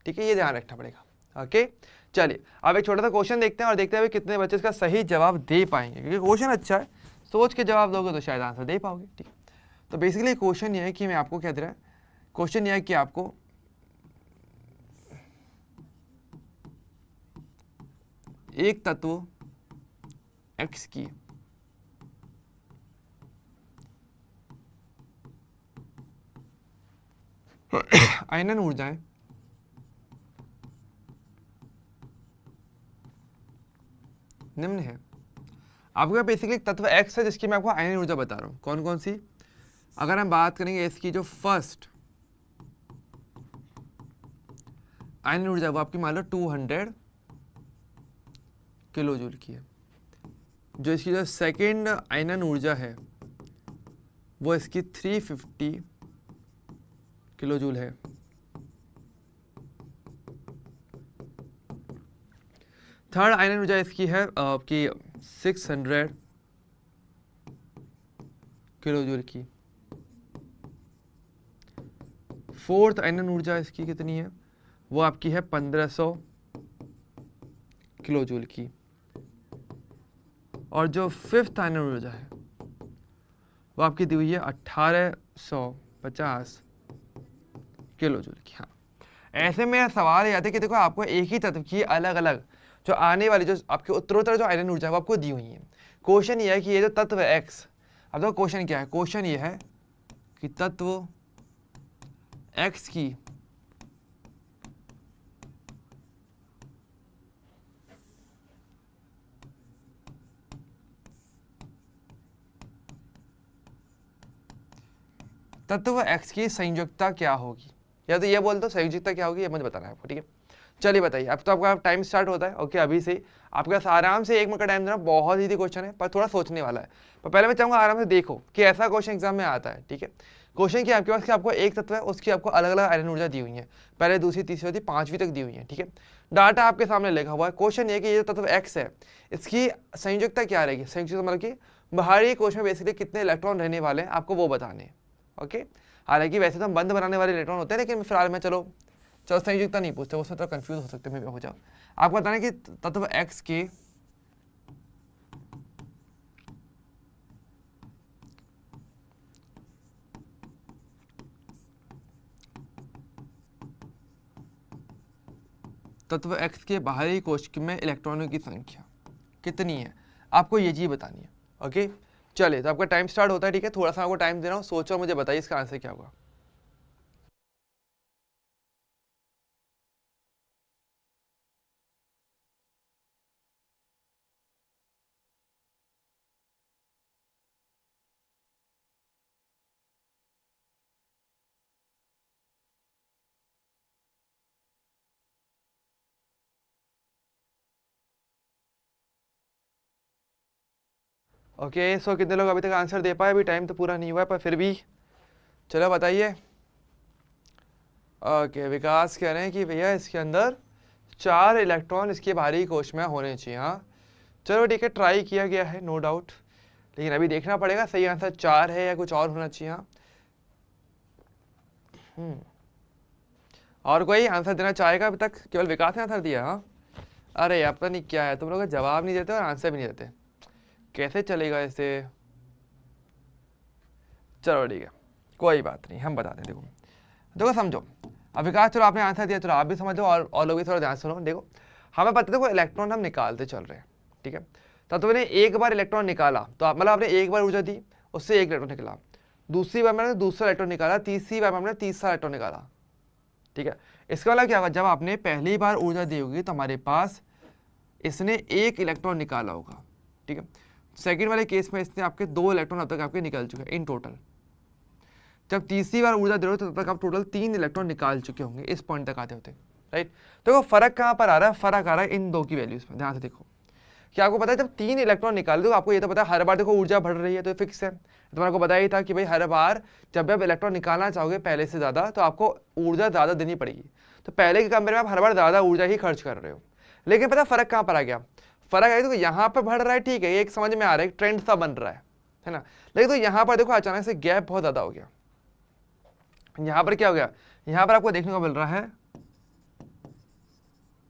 ठीक है, ये ध्यान रखना पड़ेगा। ओके, चलिए अब एक छोटा सा क्वेश्चन देखते हैं और देखते हैं कितने बच्चे इसका सही जवाब दे पाएंगे, क्योंकि क्वेश्चन अच्छा है, सोच के जवाब दोगे तो शायद आंसर दे पाओगे। ठीक है, तो बेसिकली क्वेश्चन ये है कि मैं आपको क्या दे रहा है, क्वेश्चन ये है कि आपको एक तत्व x की आयनन ऊर्जाएं निम्न है। आपका बेसिकली एक तत्व x है जिसकी मैं आपको आयनन ऊर्जा बता रहा हूं, कौन कौन सी। अगर हम बात करेंगे इसकी जो फर्स्ट आयनन ऊर्जा वो आपकी मान लो 200 किलो जूल की है। जो इसकी जो सेकेंड आयनन ऊर्जा है वो इसकी 350 किलो जूल है। थर्ड आयनन ऊर्जा इसकी है आपकी 600 किलो जूल की। फोर्थ आयनन ऊर्जा इसकी कितनी है, वो आपकी है 1500 किलो जूल की। और जो फिफ्थ आयनन ऊर्जा है वो आपकी दी हुई है 1850 किलो जूल की। हाँ, ऐसे में सवाल ये आता है कि देखो आपको एक ही तत्व की अलग अलग जो आने वाली जो आपके उत्तरोत्तर जो आयनन ऊर्जा है वो आपको दी हुई है। क्वेश्चन ये है कि ये जो तत्व है एक्स, अब देखो क्वेश्चन क्या है, क्वेश्चन ये है कि तत्व एक्स की तत्व x की संयोजकता क्या होगी, या तो ये बोल दो संयोजकता क्या होगी, ये मुझे बताना है आपको। ठीक है, चलिए बताइए। अब तो आपका टाइम स्टार्ट होता है। ओके, अभी से आपके पास आराम से 1 मिनट का टाइम देना, बहुत ईजी क्वेश्चन है पर थोड़ा सोचने वाला है। पर पहले मैं चाहूँगा आराम से देखो कि ऐसा क्वेश्चन एग्जाम में आता है। ठीक है, क्वेश्चन क्या आपके पास कि आपको एक तत्व है उसकी आपको अलग अलग आयनन ऊर्जा दी हुई है, पहले दूसरी तीसरी चौथी पांचवी तक दी हुई है। ठीक है, डाटा आपके सामने लिखा हुआ है। क्वेश्चन ये कि ये जो तत्व x है इसकी संयोजकता क्या रहेगी। संयोजकता मतलब कि बाहरी कोश में बेसिकली कितने इलेक्ट्रॉन रहने वाले हैं आपको वो बताने। ओके, हालांकि वैसे तो हम बंद बनाने वाले इलेक्ट्रॉन होते हैं, लेकिन फिलहाल में चलो संयोजकता नहीं पूछते, उसमें तो कंफ्यूज हो सकते हैं, हो जाओ। आपको बताना है कि तत्व x के तत्व x के बाहरी कोश में इलेक्ट्रॉनों की संख्या कितनी है, आपको ये चीज बतानी है। ओके, चलिए तो आपका टाइम स्टार्ट होता है। ठीक है, थोड़ा सा आपको टाइम दे रहा हूँ, सोचो मुझे बताइए इसका आंसर क्या होगा। ओके, सो कितने लोग अभी तक आंसर दे पाए, अभी टाइम तो पूरा नहीं हुआ है पर फिर भी चलो बताइए। ओके, विकास कह रहे हैं कि भैया इसके अंदर 4 इलेक्ट्रॉन इसके बाहरी कोश में होने चाहिए। हाँ चलो ठीक है, ट्राई किया गया है नो डाउट, लेकिन अभी देखना पड़ेगा सही आंसर 4 है या कुछ और होना चाहिए। हाँ और कोई आंसर देना चाहेगा? अभी तक केवल विकास ने आंसर दिया। हाँ अरे यार पता नहीं क्या है, तुम लोग जवाब नहीं देते और आंसर भी नहीं देते, कैसे चलेगा ऐसे। चलो ठीक है, कोई बात नहीं, हम बताते हैं। देखो देखो समझो, अब विकास चलो आपने आंसर दिया, चलो आप भी समझो और लोग भी थोड़ा ध्यान सुनो। देखो हमें पता है, देखो इलेक्ट्रॉन हम निकालते चल रहे हैं। ठीक है, तब तो मैंने एक बार इलेक्ट्रॉन निकाला तो आप मतलब आपने एक बार ऊर्जा दी, उससे एक इलेक्ट्रॉन निकला, दूसरी बार मैंने दूसरा इलेक्ट्रॉन निकाला, तीसरी बार मैंने तीसरा इलेक्ट्रॉन निकाला। ठीक है, इसका मतलब क्या होगा, जब आपने पहली बार ऊर्जा दी होगी तो हमारे पास इसने एक इलेक्ट्रॉन निकाला होगा। ठीक है, सेकंड वाले केस में इसने आपके 2 इलेक्ट्रॉन अब तक आपके निकल चुके हैं इन टोटल। जब तीसरी बार ऊर्जा दे रहे हो तो तब तक आप टोटल 3 इलेक्ट्रॉन निकाल चुके होंगे इस पॉइंट तक आते होते। राइट, तो फर्क कहाँ पर आ रहा है, फर्क आ रहा है इन दो की वैल्यूज में। ध्यान से देखो, क्या आपको पता है जब 3 इलेक्ट्रॉन निकाल दो आपको ये तो पता है हर बार देखो ऊर्जा बढ़ रही है, तो फिक्स है। तुम्हारे को बताया ही था कि भाई हर बार जब आप इलेक्ट्रॉन निकालना चाहोगे पहले से ज़्यादा तो आपको ऊर्जा ज़्यादा देनी पड़ेगी, तो पहले के कंपेयर में आप हर बार ज़्यादा ऊर्जा ही खर्च कर रहे हो। लेकिन पता फर्क कहाँ पर आ गया, फर्क आया तो यहाँ पर बढ़ रहा है, ठीक है, एक समझ में आ रहा है, ट्रेंड सा बन रहा है ना। लेकिन तो यहाँ पर देखो अचानक से गैप बहुत ज़्यादा हो गया। यहां पर क्या हो गया, यहां पर आपको देखने को मिल रहा है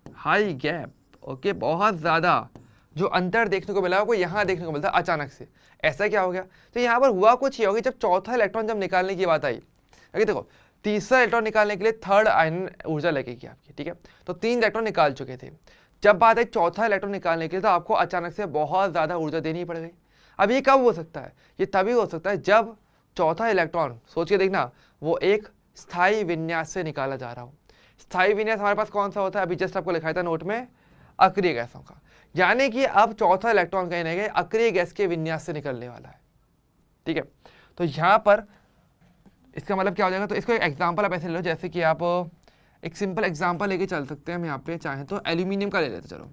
हाई गैप। ओके, बहुत ज्यादा जो अंतर देखने को मिला है आपको यहाँ देखने को मिलता है अचानक से। ऐसा क्या हो गया, तो यहाँ पर हुआ कुछ ही होगा, जब चौथा इलेक्ट्रॉन जब निकालने की बात आई, अगर देखो तीसरा इलेक्ट्रॉन निकालने के लिए थर्ड आयन ऊर्जा लगेगी आपकी, ठीक है, तो 3 इलेक्ट्रॉन निकाल चुके थे। जब बात आई चौथा इलेक्ट्रॉन निकालने के लिए, तो आपको अचानक से बहुत ज्यादा ऊर्जा देनी पड़ गई। अब ये कब हो सकता है, ये तभी हो सकता है जब चौथा इलेक्ट्रॉन, सोच के देखना, वो एक स्थायी विन्यास से निकाला जा रहा हो। स्थायी विन्यास हमारे पास कौन सा होता है, अभी जस्ट आपको लिखाया था नोट में, अक्रिय गैसों का। यानी कि अब चौथा इलेक्ट्रॉन कहीं ना कहीं अक्रिय गैस के विन्यास से निकलने वाला है, ठीक है। तो यहां पर इसका मतलब क्या हो जाएगा, तो इसको एक एग्जांपल आप ऐसे ले लो, जैसे कि आप एक सिंपल एग्जांपल लेके चल सकते हैं हम यहाँ पे, चाहे तो एल्यूमिनियम का ले लेते, चलो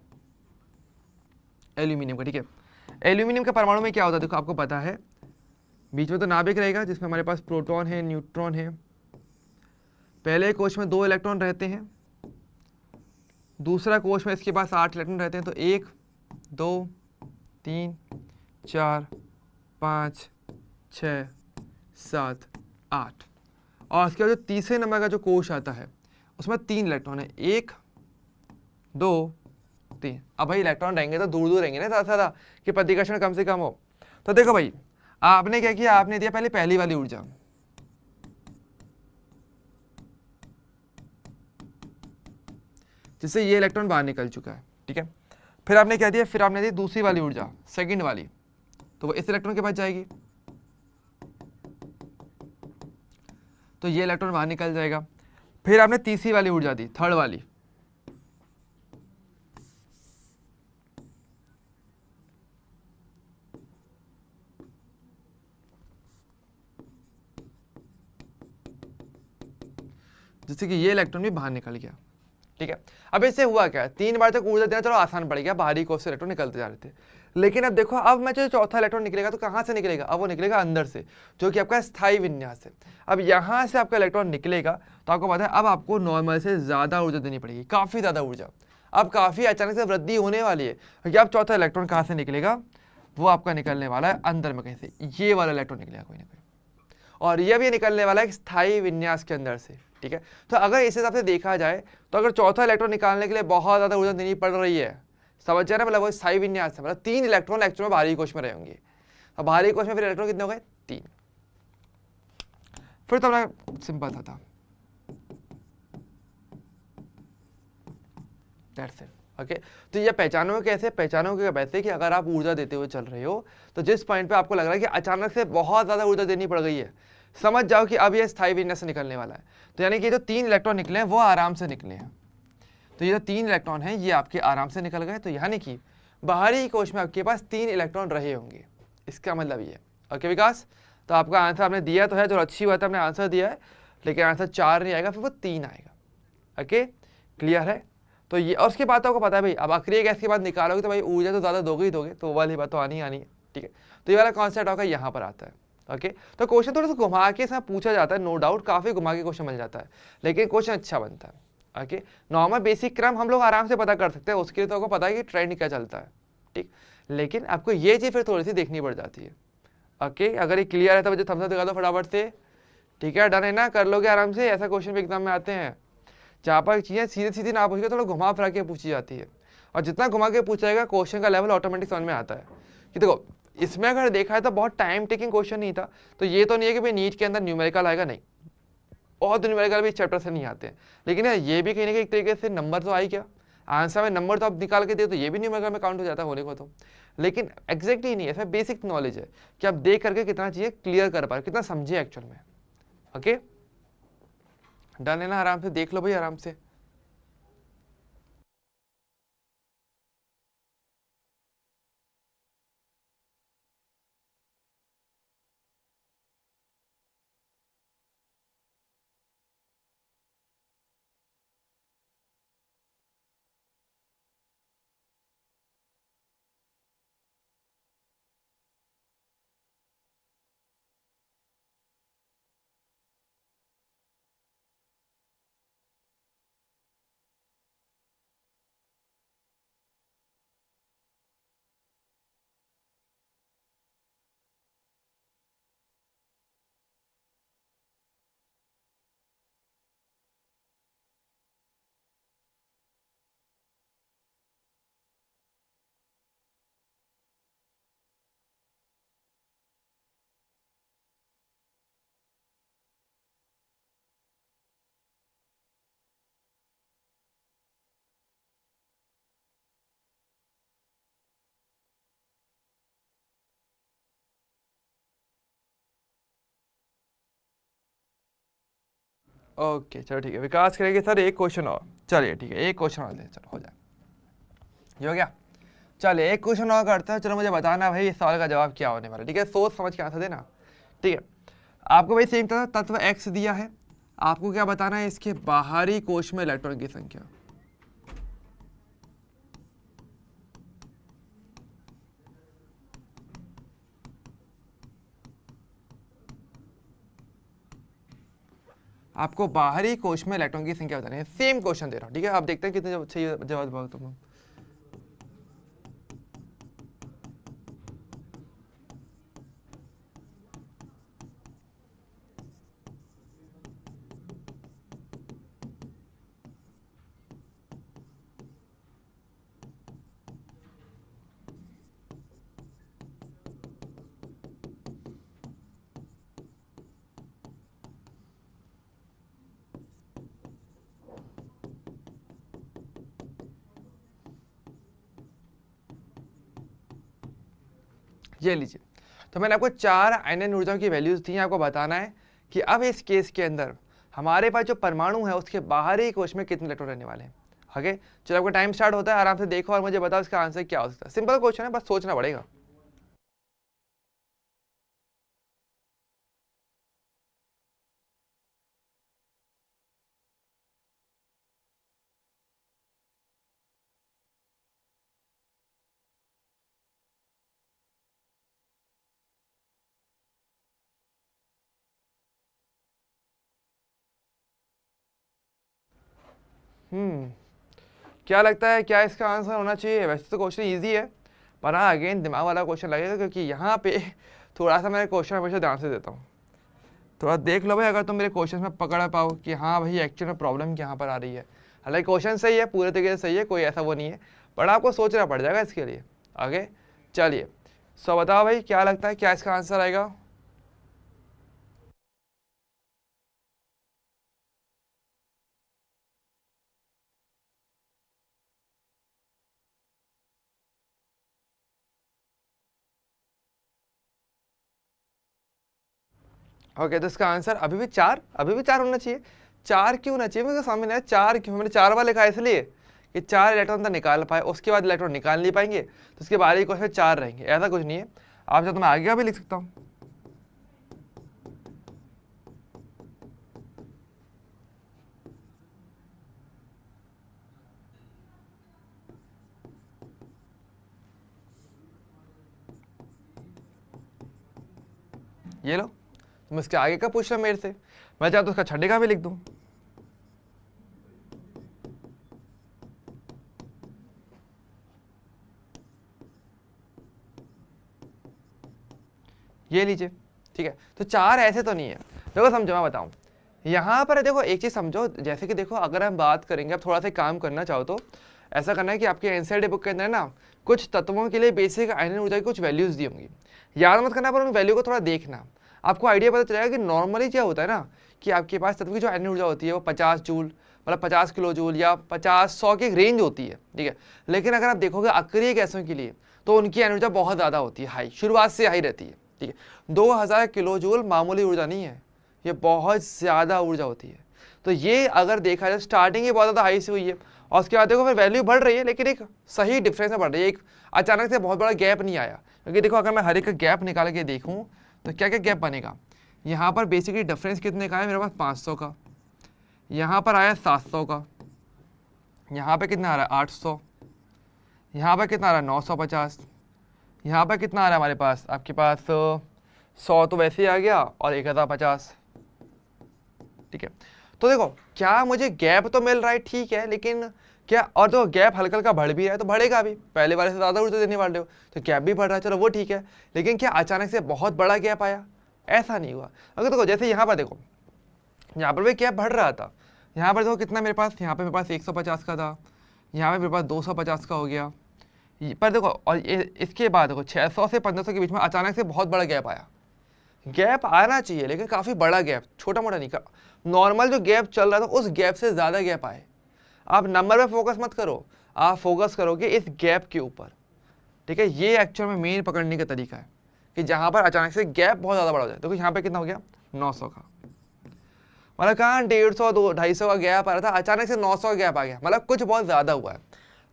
एल्यूमिनियम का, ठीक है। एल्यूमिनियम के परमाणु में क्या होता है, देखो आपको पता है, बीच में तो नाभिक रहेगा जिसमें हमारे पास प्रोटॉन है, न्यूट्रॉन है। पहले कोश में 2 इलेक्ट्रॉन रहते हैं, दूसरा कोश में इसके पास 8 इलेक्ट्रॉन रहते हैं, तो 1 2 3 4 5 6 7 8, और इसके बाद जो तीसरे नंबर का जो कोश आता है उसमें 3 इलेक्ट्रॉन है, 1 2 3। अब भाई इलेक्ट्रॉन रहेंगे तो दूर दूर रहेंगे ना ज़्यादा ज़्यादा, कि प्रतिकर्षण कम से कम हो। तो देखो भाई, आपने क्या किया, आपने दिया पहले पहली वाली ऊर्जा, जिससे ये इलेक्ट्रॉन बाहर निकल चुका है, ठीक है। फिर आपने क्या दिया, फिर आपने दी दूसरी वाली ऊर्जा, सेकंड वाली, तो वो इस इलेक्ट्रॉन के पास जाएगी, तो ये इलेक्ट्रॉन बाहर निकल जाएगा। फिर आपने तीसरी वाली ऊर्जा दी, थर्ड वाली, जिससे कि ये इलेक्ट्रॉन भी बाहर निकल गया, ठीक है। अब इससे हुआ क्या, 3 बार तक ऊर्जा देना चलो आसान पड़ गया, बाहरी कोश से इलेक्ट्रॉन निकलते जा रहे थे। लेकिन अब देखो, अब मैं जो चौथा इलेक्ट्रॉन निकलेगा तो कहाँ से निकलेगा, अब वो निकलेगा अंदर से, जो कि आपका स्थायी विन्यास है। अब यहाँ से आपका इलेक्ट्रॉन निकलेगा, तो आपको पता है अब आपको नॉर्मल से ज़्यादा ऊर्जा देनी पड़ेगी, काफ़ी ज़्यादा ऊर्जा। अब काफ़ी अचानक से वृद्धि होने वाली है, क्योंकि अब चौथा इलेक्ट्रॉन कहाँ से निकलेगा, वो आपका निकलने वाला है अंदर में कहीं से, ये वाला इलेक्ट्रॉन निकलेगा कोई ना कोई, और ये भी निकलने वाला है स्थायी विन्यास के अंदर से, ठीक है। तो अगर इस हिसाब से देखा जाए, तो अगर चौथा इलेक्ट्रॉन निकालने के लिए बहुत ज़्यादा ऊर्जा देनी पड़ रही है, समझ जाए ना, मतलब वो स्थायी विन्यास है, मतलब 3 इलेक्ट्रॉन एक्चुअल में बाहरी कोश में रहेंगे। अब बाहरी कोश में फिर इलेक्ट्रॉन कितने हो गए, 3। फिर तो अपना सिंपल था, दैट्स इट। ओके, तो ये पहचानोगे कैसे, पहचानोगे वैसे कि अगर आप ऊर्जा देते हुए चल रहे हो, तो जिस पॉइंट पे आपको लग रहा है कि अचानक से बहुत ज़्यादा ऊर्जा देनी पड़ गई है, समझ जाओ कि अब ये स्थायी विन्यास से निकलने वाला है। तो यानी कि जो 3 इलेक्ट्रॉन निकले हैं वो आराम से निकले हैं, तो ये जो 3 इलेक्ट्रॉन हैं ये आपके आराम से निकल गए, तो यानी कि बाहरी कोश में आपके पास 3 इलेक्ट्रॉन रहे होंगे, इसका मतलब ये। ओके विकास, तो आपका आंसर आपने दिया तो है, जो अच्छी बात है, आपने आंसर दिया है, लेकिन आंसर 4 नहीं आएगा, फिर वो 3 आएगा। ओके, क्लियर है। तो ये, और उसके बाद तो आपको पता है भाई, अब अक्रिय गैस के बाद निकालोगे तो भाई ऊर्जा तो ज़्यादा दोगे ही दोगे, तो वो वाली बात तो आनी आनी है, ठीक है। तो ये वाला कॉन्सेप्ट आपका यहाँ पर आता है। ओके, तो क्वेश्चन थोड़ा सा घुमा के इसमें पूछा जाता है, नो डाउट, काफ़ी घुमा के क्वेश्चन मिल जाता है, लेकिन क्वेश्चन अच्छा बनता है। ओके, नॉर्मल बेसिक क्रम हम लोग आराम से पता कर सकते हैं, उसके लिए तो आपको पता है कि ट्रेंड क्या चलता है, ठीक, लेकिन आपको ये चीज़ फिर थोड़ी सी देखनी पड़ जाती है। ओके, अगर ये क्लियर है तो मुझे थम्स अप दिखा दो फटाफट से, ठीक है, डन है ना, कर लोगे आराम से। ऐसा क्वेश्चन भी एग्जाम में आते हैं जहाँ पर चीज़ें सीधी सीधी ना पूछ के थोड़ा घुमा फिरा के पूछी जाती है, और जितना घुमा के पूछा जाएगा क्वेश्चन का लेवल ऑटोमेटिक समझ में आता है। कि देखो इसमें अगर देखा है तो बहुत टाइम टेकिंग क्वेश्चन नहीं था, तो ये तो नहीं है कि भाई नीट के अंदर न्यूमेरिकल आएगा, नहीं, बहुत न्यूमेरिकल भी इस चैप्टर से नहीं आते हैं, लेकिन ये भी कहीं ना कहीं एक तरीके से नंबर तो आई क्या, आंसर में नंबर तो आप निकाल के दे, तो ये भी न्यूमेरिकल में काउंट हो जाता है होने को तो, लेकिन एग्जैक्टली नहीं है, इसमें बेसिक नॉलेज है कि आप देख करके कितना चीज़ें क्लियर कर पाए, कितना समझे एक्चुअल में। ओके, डन है ना, आराम से देख लो भाई, आराम से। ओके चलो ठीक है, विकास करेंगे सर एक क्वेश्चन और, चलिए ठीक है एक क्वेश्चन और दे, चलो हो जाए, ये हो गया। चलिए एक क्वेश्चन और करते हैं, चलो मुझे बताना भाई इस सवाल का जवाब क्या होने वाला है, ठीक है सोच समझ के आंसर देना, ठीक है। आपको भाई सेम तत्व एक्स दिया है, आपको क्या बताना है, इसके बाहरी कोश में इलेक्ट्रॉन की संख्या। आपको बाहरी कोश में इलेक्ट्रॉन की संख्या बतानी है, सेम क्वेश्चन दे रहा हूं, ठीक है। आप देखते हैं कितने सही जवाब पाओ तुम। ये लीजिए, तो मैंने आपको 4 आयनन ऊर्जाओं की वैल्यूज दी हैं, आपको बताना है कि अब इस केस के अंदर हमारे पास जो परमाणु है उसके बाहरी कोश में कितने इलेक्ट्रॉन रहने वाले हैं। ओके चलो आपका टाइम स्टार्ट होता है, आराम से देखो और मुझे बताओ इसका आंसर क्या हो सकता है। सिंपल क्वेश्चन है, बस सोचना पड़ेगा। क्या लगता है क्या इसका आंसर होना चाहिए? वैसे तो क्वेश्चन इजी है, पर हाँ अगेन दिमाग वाला क्वेश्चन लगेगा, क्योंकि यहाँ पे थोड़ा सा मैं क्वेश्चन हमेशा ध्यान से देता हूँ। थोड़ा देख लो भाई, अगर तुम मेरे क्वेश्चन में पकड़ पाओ कि हाँ भाई एक्चुअल में प्रॉब्लम यहाँ पर आ रही है। हालांकि क्वेश्चन सही है, पूरे तरीके से सही है, कोई ऐसा वो नहीं है, पर आपको सोचना पड़ जाएगा इसके लिए आगे। चलिए सो बताओ भाई क्या लगता है क्या इसका आंसर आएगा? ओके तो इसका आंसर अभी भी 4, अभी भी 4 होना चाहिए। 4 क्यों होना चाहिए मेरे सामने है, 4 क्यों? मैंने 4 बार लिखा है इसलिए कि 4 इलेक्ट्रॉन तो निकाल पाए, उसके बाद इलेक्ट्रॉन निकाल नहीं पाएंगे, तो उसके बाहरी कोश में 4 रहेंगे, ऐसा कुछ नहीं है। आप चाहे तो मैं आगे का भी लिख सकता हूँ। ये लो, तुम इसके आगे का पूछ रहे मेरे से, मैं चाहता तो उसका छठे का भी लिख दूं। ये लीजिए, ठीक है। तो 4 ऐसे तो नहीं है, देखो समझो मैं बताऊं, यहाँ पर देखो एक चीज समझो, जैसे कि देखो अगर हम बात करेंगे, अब थोड़ा सा काम करना चाहो तो ऐसा करना है कि आपके एनसीईआरटी बुक के अंदर ना कुछ तत्वों के लिए बेसिक आयनन ऊर्जा की कुछ वैल्यूज दी होंगी, याद मत करना पर उन वैल्यू को थोड़ा देखना, आपको आइडिया पता चलेगा कि नॉर्मली क्या होता है ना कि आपके पास तत्व की जो आयनन ऊर्जा होती है वो 50 जूल, मतलब 50 किलो जूल या 50-100 की रेंज होती है, ठीक है। लेकिन अगर आप देखोगे अक्रिय गैसों के लिए तो उनकी आयनन ऊर्जा बहुत ज़्यादा होती है, हाई, शुरुआत से हाई रहती है, ठीक है। 2000 किलो जूल मामूली ऊर्जा नहीं है, ये बहुत ज़्यादा ऊर्जा होती है। तो ये अगर देखा जाए स्टार्टिंग ही बहुत ज़्यादा हाई से हुई है और उसके बाद देखो फिर वैल्यू बढ़ रही है, लेकिन एक सही डिफरेंस में बढ़ रही है, एक अचानक से बहुत बड़ा गैप नहीं आया। क्योंकि देखो अगर मैं हर एक का गैप निकाल के देखूँ तो क्या क्या गैप बनेगा, यहाँ पर बेसिकली डिफरेंस कितने का है मेरे पास 500 का, यहाँ पर आया 700 का, यहाँ पे कितना आ रहा है 800, यहाँ पर कितना आ रहा है 950, यहाँ पर कितना आ रहा है हमारे पास, आपके पास 100 तो वैसे ही आ गया और 1050, ठीक है। तो देखो क्या मुझे गैप तो मिल रहा है, ठीक है, लेकिन क्या, और तो गैप हल्का हल्का बढ़ भी रहा है तो बढ़ेगा भी, पहले वाले से ज़्यादा ऊर्जा देने वाले हो तो गैप भी बढ़ रहा है, चलो वो ठीक है। लेकिन क्या अचानक से बहुत बड़ा गैप आया? ऐसा नहीं हुआ। अगर देखो जैसे यहाँ पर देखो, यहाँ पर भी गैप बढ़ रहा था, यहाँ पर देखो कितना मेरे पास, यहाँ पे मेरे पास 150 का था, यहाँ पे मेरे पास 250 का हो गया, पर देखो और इसके बाद देखो 600 से 1500 के बीच में अचानक से बहुत बड़ा गैप आया। गैप आना चाहिए लेकिन काफ़ी बड़ा गैप, छोटा मोटा नहीं, नॉर्मल जो गैप चल रहा था उस गैप से ज़्यादा गैप आए। आप नंबर पे फोकस मत करो, आप फोकस करोगे इस गैप के ऊपर, ठीक है। ये एक्चुअल में मेन पकड़ने का तरीका है कि जहाँ पर अचानक से गैप बहुत ज़्यादा बड़ा हो जाए। देखो यहाँ पे कितना हो गया 900 का, मतलब कहाँ 150 250 का गैप आ रहा था, अचानक से 900 का गैप आ गया, मतलब कुछ बहुत ज़्यादा हुआ है।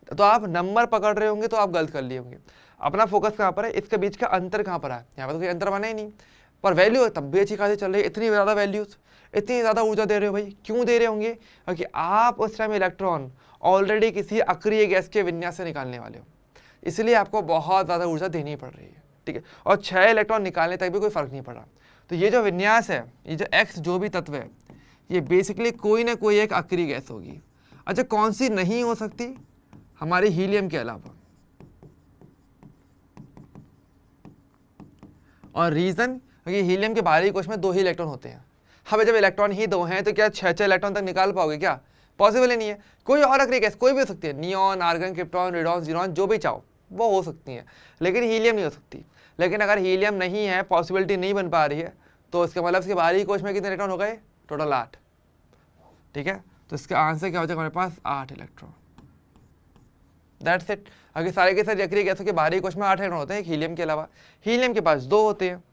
तो आप नंबर पकड़ रहे होंगे तो आप गलत कर लिए होंगे। अपना फोकस कहाँ पर है, इसके बीच का अंतर कहाँ पर है, यहाँ पर तो कोई अंतर बना ही नहीं, पर वैल्यू तब भी अच्छी खासी चल रही है। इतनी ज़्यादा वैल्यूज, इतनी ज़्यादा ऊर्जा दे रहे हो भाई, क्यों दे रहे होंगे, क्योंकि आप उस टाइम इलेक्ट्रॉन ऑलरेडी किसी अक्रिय गैस के विन्यास से निकालने वाले हो, इसलिए आपको बहुत ज़्यादा ऊर्जा देनी पड़ रही है, ठीक है। और 6 इलेक्ट्रॉन निकालने तक भी कोई फर्क नहीं पड़ रहा। तो ये जो विन्यास है, ये जो एक्स जो भी तत्व है, ये बेसिकली कोई ना कोई एक अक्रिय गैस होगी। अच्छा, कौन सी नहीं हो सकती, हमारी हीलियम के अलावा। और रीजन, क्योंकि हीलियम के बाहरी कोश में 2 ही इलेक्ट्रॉन होते हैं। हमें जब इलेक्ट्रॉन ही 2 हैं तो क्या 6 इलेक्ट्रॉन तक निकाल पाओगे, क्या पॉसिबल ही नहीं है। कोई और अक्रिय गैस कोई भी हो सकती है, नियॉन, आर्गन, क्रिप्टॉन, रेडॉन, जीरॉन, जो भी चाहो वो हो सकती है, लेकिन हीलियम नहीं हो सकती। लेकिन अगर हीलियम नहीं है, पॉसिबिलिटी नहीं बन पा रही है, तो इसका मतलब इसके बाहरी कोश में कितने इलेक्ट्रॉन हो गए, टोटल 8, ठीक है। तो इसका आंसर क्या हो जाएगा हमारे पास, 8 इलेक्ट्रॉन, दैट्स इट। अगर सारे के सारे अक्रिय गैसों के बाहरी कोश में 8 इलेक्ट्रॉन होते हैं हीलियम के अलावा, हीलियम के पास 2 होते हैं।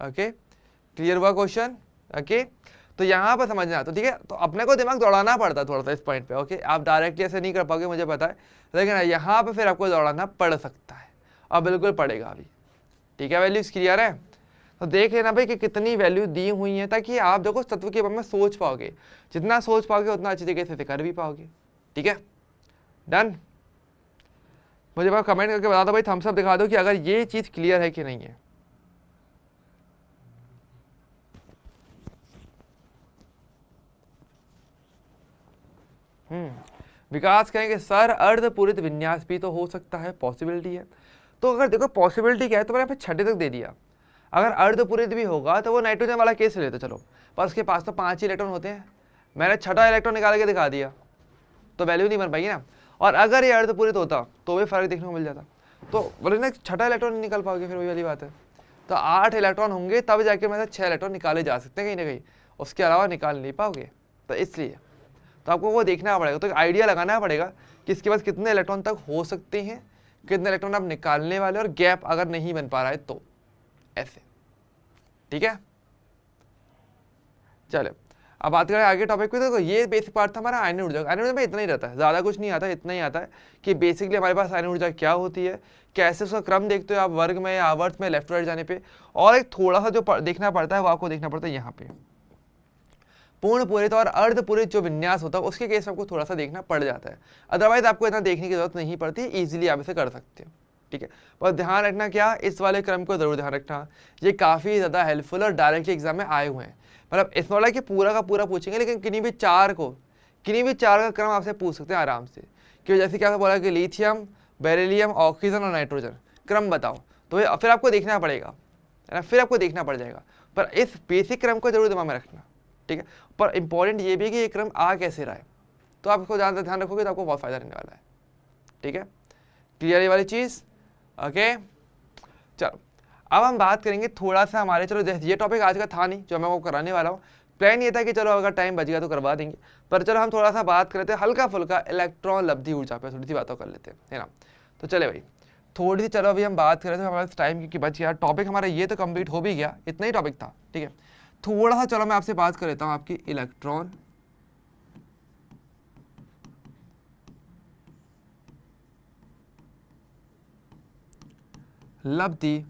ओके, क्लियर हुआ क्वेश्चन। ओके, तो यहाँ पर समझना, तो ठीक है, तो अपने को दिमाग दौड़ाना पड़ता है थोड़ा सा इस पॉइंट पे। ओके, आप डायरेक्टली ऐसे नहीं कर पाओगे, मुझे पता है, लेकिन यहाँ पे फिर आपको दौड़ाना पड़ सकता है, और बिल्कुल पड़ेगा अभी, ठीक है। वैल्यूज क्लियर है, तो देख लेना भाई कि कितनी वैल्यू दी हुई है, ताकि आप देखो तत्व के बारे में सोच पाओगे, जितना सोच पाओगे उतना अच्छी तरीके से कर भी पाओगे, ठीक है। डन, मुझे बस कमेंट करके बता दो भाई, थम्स अप दिखा दो कि अगर ये चीज़ क्लियर है कि नहीं है। विकास कहेंगे सर अर्धपूरित विन्यास भी तो हो सकता है, पॉसिबिलिटी है। तो अगर देखो पॉसिबिलिटी क्या है, तो मैंने यहाँ पे 6 तक दे दिया। अगर अर्धपूरित भी होगा तो वो नाइट्रोजन वाला केस लेते चलो, पर उसके पास तो 5 ही इलेक्ट्रॉन होते हैं, मैंने 6ठा इलेक्ट्रॉन निकाल के दिखा दिया, तो वैल्यू नहीं बन पाएगी ना। और अगर ये अर्धपूरित होता तो भी फर्क देखने को मिल जाता, तो बोले ना 6ठा इलेक्ट्रॉन नहीं निकाल पाओगे, फिर वही वाली बात है। तो 8 इलेक्ट्रॉन होंगे तब जाके मेरे 6 इलेक्ट्रॉन निकाले जा सकते हैं कहीं ना कहीं, उसके अलावा निकाल नहीं पाओगे। तो इसलिए तो आपको वो देखना पड़ेगा, तो एक आइडिया लगाना पड़ेगा कि इसके पास कितने इलेक्ट्रॉन तक हो सकते हैं, कितने इलेक्ट्रॉन आप निकालने वाले, और गैप अगर नहीं बन पा रहा है तो ऐसे, ठीक है। चलो अब बात करें आगे टॉपिक पे। देखो ये बेसिक पार्ट था हमारा आयन ऊर्जा। आयन ऊर्जा में इतना ही रहता है, ज़्यादा कुछ नहीं आता, इतना ही आता है कि बेसिकली हमारे पास आयन ऊर्जा क्या होती है, कैसे उसका क्रम देखते हो आप वर्ग में या आवर्त में, लेफ्ट राइट जाने पे। और एक थोड़ा सा जो देखना पड़ता है वो आपको देखना पड़ता है यहाँ पे, पूर्ण पूरित और अर्धपूरित जो विन्यास होता है उसके केस में आपको थोड़ा सा देखना पड़ जाता है, अदरवाइज आपको इतना देखने की जरूरत नहीं पड़ती, इजीली आप इसे कर सकते हो, ठीक है। पर ध्यान रखना क्या, इस वाले क्रम को जरूर ध्यान रखना, ये काफ़ी ज़्यादा हेल्पफुल और डायरेक्टली एग्जाम में आए हुए हैं। मतलब इस वाला कि पूरा का पूरा पूछेंगे, लेकिन किन्हीं भी चार का क्रम आपसे पूछ सकते हैं आराम से, कि जैसे क्या बोला कि लिथियम, बेरिलियम, ऑक्सीजन और नाइट्रोजन, क्रम बताओ, तो फिर आपको देखना पड़ेगा, है ना, फिर आपको देखना पड़ जाएगा। पर इस बेसिक क्रम को जरूर दिमाग में रखना, ठीक है। पर इंपॉर्टेंट ये भी है कि ये क्रम आ कैसे रहा है, तो आप इसको ज़्यादा ध्यान रखोगे तो आपको बहुत फायदा रहने वाला है, ठीक है। क्लियर ये वाली चीज़, ओके। चलो अब हम बात करेंगे थोड़ा सा हमारे, चलो ये टॉपिक आज का था नहीं जो मैं वो कराने वाला हूँ, प्लान ये था कि चलो अगर टाइम बच गया तो करवा देंगे, पर चलो हम थोड़ा सा बात करते हैं हल्का फुल्का इलेक्ट्रॉन लब्धि ऊर्जा पे, थोड़ी सी बातों कर लेते हैं, है ना। तो चले भाई थोड़ी सी, चलो अभी हम बात कर रहे थे, हमारे टाइम क्योंकि बच गया, टॉपिक हमारा ये तो कंप्लीट हो भी गया, इतना ही टॉपिक था, ठीक है। थोड़ा सा चलो मैं आपसे बात कर लेता हूँ आपकी इलेक्ट्रॉन लब्धि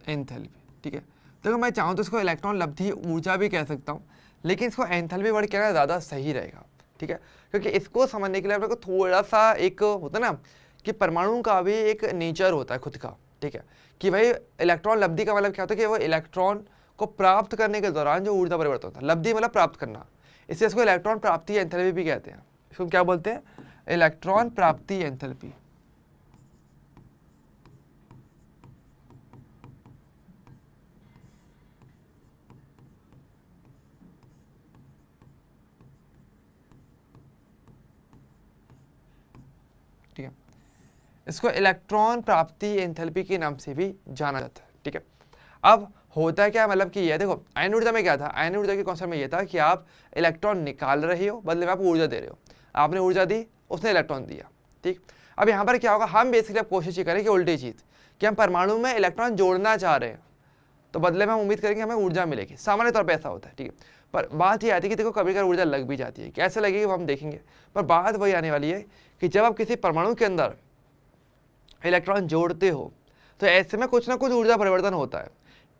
एंथैल्पी, ठीक है। देखो मैं चाहूँ तो इसको इलेक्ट्रॉन लब्धि ऊर्जा भी कह सकता हूँ, लेकिन इसको एंथैल्पी वर्ड कहना ज़्यादा सही रहेगा, ठीक है। क्योंकि इसको समझने के लिए अपने को थोड़ा सा एक होता है ना कि परमाणु का भी एक नेचर होता है खुद का, ठीक है, कि भाई इलेक्ट्रॉन लब्धि का मतलब क्या होता है कि वो इलेक्ट्रॉन को प्राप्त करने के दौरान जो ऊर्जा परिवर्तन होता है, लब्धि मतलब प्राप्त करना, इससे इसको इलेक्ट्रॉन प्राप्ति एंथैल्पी भी कहते हैं। इसको क्या बोलते हैं, इलेक्ट्रॉन प्राप्ति एंथैल्पी, ठीक है। इसको इलेक्ट्रॉन प्राप्ति एंथैल्पी के नाम से भी जाना जाता है, ठीक है। अब होता है क्या, मतलब कि ये देखो आयन ऊर्जा में क्या था, आयन ऊर्जा के कॉन्सेप्ट में ये था कि आप इलेक्ट्रॉन निकाल रहे हो, बदले में आप ऊर्जा दे रहे हो, आपने ऊर्जा दी, उसने इलेक्ट्रॉन दिया, ठीक। अब यहाँ पर क्या होगा, हम बेसिकली अब कोशिश ये करें कि उल्टी चीज़, कि हम परमाणु में इलेक्ट्रॉन जोड़ना चाह रहे हैं, तो बदले में हम उम्मीद करेंगे हमें ऊर्जा मिलेगी, सामान्य तौर पे ऐसा होता है, ठीक है। पर बात ये आती है कि देखो कभी कभी ऊर्जा लग भी जाती है, कैसे लगेगी वो हम देखेंगे। पर बात वही आने वाली है कि जब आप किसी परमाणु के अंदर इलेक्ट्रॉन जोड़ते हो तो ऐसे में कुछ ना कुछ ऊर्जा परिवर्तन होता है।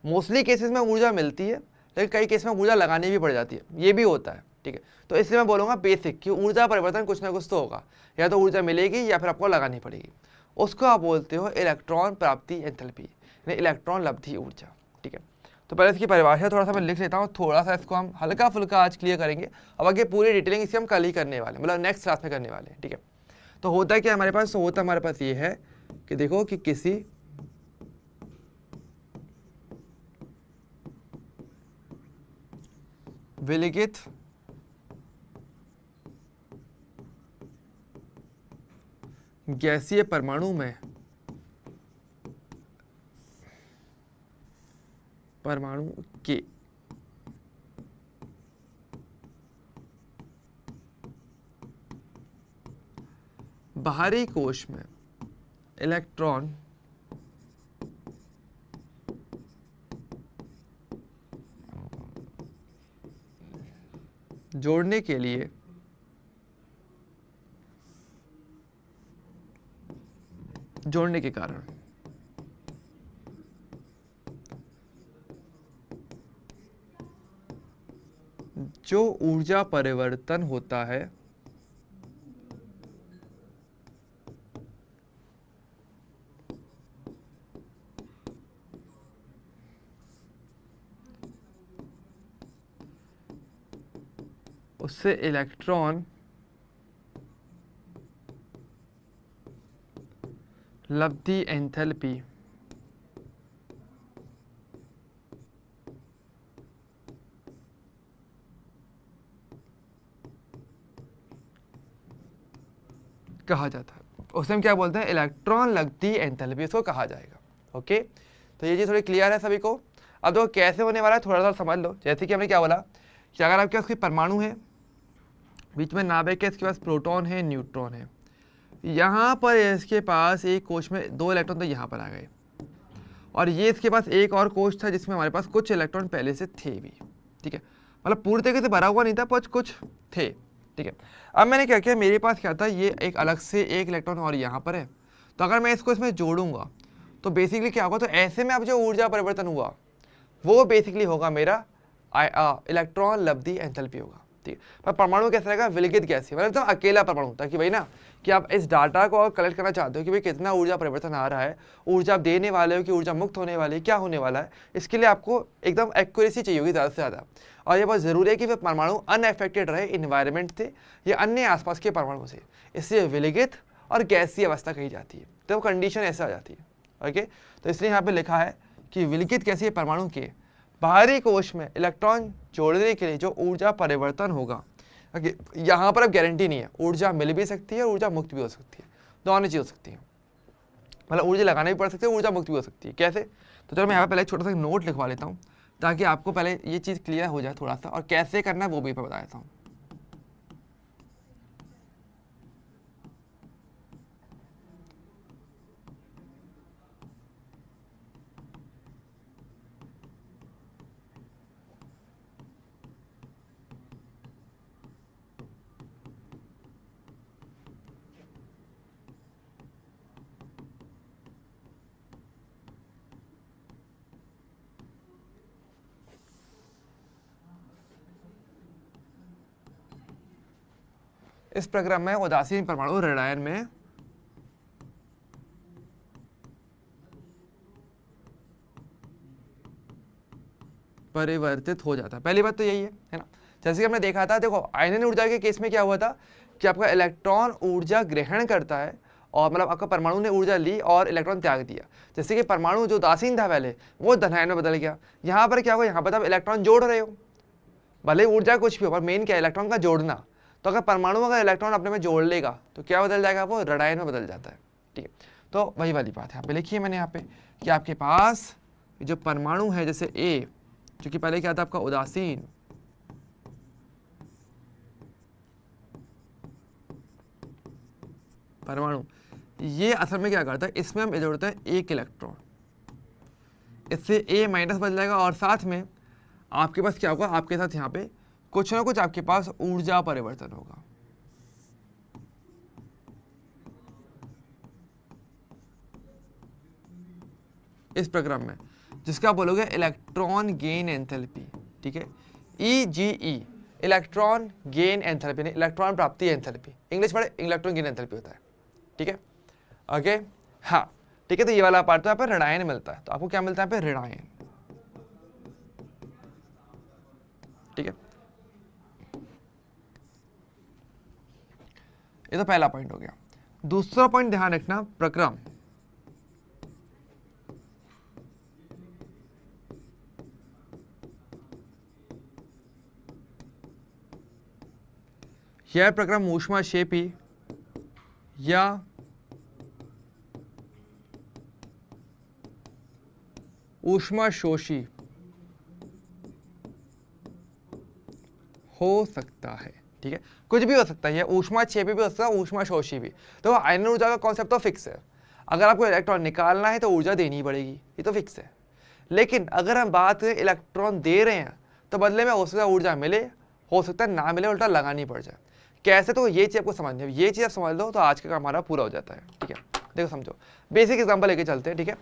मोस्टली केसेस में ऊर्जा मिलती है, लेकिन कई केस में ऊर्जा लगानी भी पड़ जाती है, ये भी होता है, ठीक है। तो इसलिए मैं बोलूँगा बेसिक कि ऊर्जा परिवर्तन कुछ ना कुछ तो होगा, या तो ऊर्जा मिलेगी या फिर आपको लगानी पड़ेगी। उसको आप बोलते हो इलेक्ट्रॉन प्राप्ति एंथैल्पी, यानी इलेक्ट्रॉन लब्धि ऊर्जा, ठीक है। तो पहले इसकी परिभाषा थोड़ा सा मैं लिख लेता हूँ, थोड़ा सा इसको हम हल्का फुल्का आज क्लियर करेंगे। अब आगे पूरी डिटेलिंग इसकी हम कल ही करने वाले हैं, मतलब नेक्स्ट क्लास में करने वाले हैं, ठीक है। तो होता है क्या हमारे पास, तो होता हमारे पास ये है कि देखो कि किसी विलिखित गैसीय परमाणु में परमाणु के बाहरी कोश में इलेक्ट्रॉन जोड़ने के लिए जोड़ने के कारण जो ऊर्जा परिवर्तन होता है उससे इलेक्ट्रॉन लब्धि एंथैल्पी कहा जाता है। उसे हम क्या बोलते हैं, इलेक्ट्रॉन लब्धि एंथैल्पी उसको कहा जाएगा। ओके, तो ये चीज़ थोड़ी क्लियर है सभी को। अब देखो कैसे होने वाला है थोड़ा सा समझ लो। जैसे कि हमने क्या बोला कि अगर आपके पास कोई परमाणु है, बीच में नाभिक है, इसके पास प्रोटॉन है, न्यूट्रॉन है, यहाँ पर इसके पास एक कोश में 2 इलेक्ट्रॉन तो यहाँ पर आ गए, और ये इसके पास एक और कोश था जिसमें हमारे पास कुछ इलेक्ट्रॉन पहले से थे भी, ठीक है। मतलब पूरी तरीके से भरा हुआ नहीं था, कुछ कुछ थे, ठीक है। अब मैंने क्या किया, मेरे पास क्या था, ये एक अलग से एक इलेक्ट्रॉन और यहाँ पर है, तो अगर मैं इसको इसमें जोड़ूंगा तो बेसिकली क्या होगा, तो ऐसे में अब जो ऊर्जा परिवर्तन हुआ वो बेसिकली होगा मेरा इलेक्ट्रॉन लब्धि एंथैल्पी होगा, ठीक है। पर परमाणु कैसा रहेगा, विलिखित गैसीय, मतलब एकदम अकेला परमाणु, ताकि भाई ना कि आप इस डाटा को कलेक्ट करना चाहते हो कि भाई कितना ऊर्जा परिवर्तन आ रहा है, ऊर्जा आप देने वाले हो कि ऊर्जा मुक्त होने वाली है, क्या होने वाला है, इसके लिए आपको एकदम एक्यूरेसी चाहिए होगी ज़्यादा से ज़्यादा। और ये बहुत ज़रूरी है कि वे परमाणु अनएफेक्टेड रहे इन्वायरमेंट से या अन्य आसपास के परमाणु से, इसलिए विलिखित और गैसीय अवस्था कही जाती है, तो कंडीशन ऐसा आ जाती है। ओके, तो इसलिए यहाँ पे लिखा है कि विलिखित गैसीय परमाणु के बाहरी कोश में इलेक्ट्रॉन जोड़ने के लिए जो ऊर्जा परिवर्तन होगा, यहाँ पर अब गारंटी नहीं है, ऊर्जा मिल भी सकती है, ऊर्जा मुक्त भी हो सकती है, दोनों चीज़ हो सकती है, मतलब ऊर्जा लगाना भी पड़ सकती है, ऊर्जा मुक्त भी हो सकती है। कैसे, तो चलो मैं यहाँ पे पहले छोटा सा नोट लिखवा लेता हूँ ताकि आपको पहले ये चीज़ क्लियर हो जाए थोड़ा सा, और कैसे करना है वो भी मैं बता देता हूँ। इस प्रक्रम में उदासीन परमाणु ऋणायन में परिवर्तित हो जाता है। पहली बात तो यही है ना, जैसे कि हमने देखा था, देखो आयनन ऊर्जा के केस में क्या हुआ था कि आपका इलेक्ट्रॉन ऊर्जा ग्रहण करता है, और मतलब आपका परमाणु ने ऊर्जा ली और इलेक्ट्रॉन त्याग दिया। जैसे कि परमाणु जो उदासीन था पहले वो धनायन में बदल गया। यहाँ पर क्या हुआ, यहाँ पर आप इलेक्ट्रॉन जोड़ रहे हो, भले ऊर्जा कुछ भी हो, पर मेन क्या है, इलेक्ट्रॉन का जोड़ना। तो अगर परमाणु अगर इलेक्ट्रॉन अपने में जोड़ लेगा तो क्या बदल जाएगा, वो ऋणायन में बदल जाता है, ठीक है। तो वही वाली बात है, यहाँ पे लिखी है मैंने यहाँ पे कि आपके पास जो परमाणु है जैसे ए, जो कि पहले क्या था आपका उदासीन, परमाणु, ये असल में क्या करता है, इसमें हम जोड़ते हैं एक इलेक्ट्रॉन, इससे ए माइनस बन जाएगा और साथ में आपके पास क्या होगा, आपके साथ यहाँ पे कुछ ना कुछ आपके पास ऊर्जा परिवर्तन होगा। इस प्रक्रम में जिसका आप बोलोगे इलेक्ट्रॉन गेन एंथैल्पी, ठीक है, EGE, इलेक्ट्रॉन गेन एंथैल्पी, नहीं इलेक्ट्रॉन प्राप्ति एंथैल्पी, इंग्लिश में इलेक्ट्रॉन गेन एंथैल्पी होता है, ठीक है, ओके, हाँ, ठीक है। तो ये वाला पार्ट तो यहाँ पर ऋणायन मिलता है, तो आपको क्या मिलता है यहाँ पे, ऋणायन, ठीक है। ये तो पहला पॉइंट हो गया। दूसरा पॉइंट ध्यान रखना, प्रक्रम, यह प्रक्रम ऊष्माक्षेपी या ऊष्माशोषी हो सकता है, ठीक है, कुछ भी हो सकता है, ऊष्माक्षेपी भी हो सकता है, ऊष्माशोषी भी। तो आयनन ऊर्जा का कॉन्सेप्ट तो फिक्स है, अगर आपको इलेक्ट्रॉन निकालना है तो ऊर्जा देनी पड़ेगी, ये तो फिक्स है। लेकिन अगर हम बात करें इलेक्ट्रॉन दे रहे हैं तो बदले में हो सकता है ऊर्जा मिले, हो सकता है ना मिले, उल्टा लगानी पड़ जाए। कैसे, तो ये चीज़ आपको समझनी है, ये चीज़ आप समझ लो तो आज का काम हमारा पूरा हो जाता है, ठीक है। देखो समझो, बेसिक एग्जांपल लेके चलते हैं, ठीक है।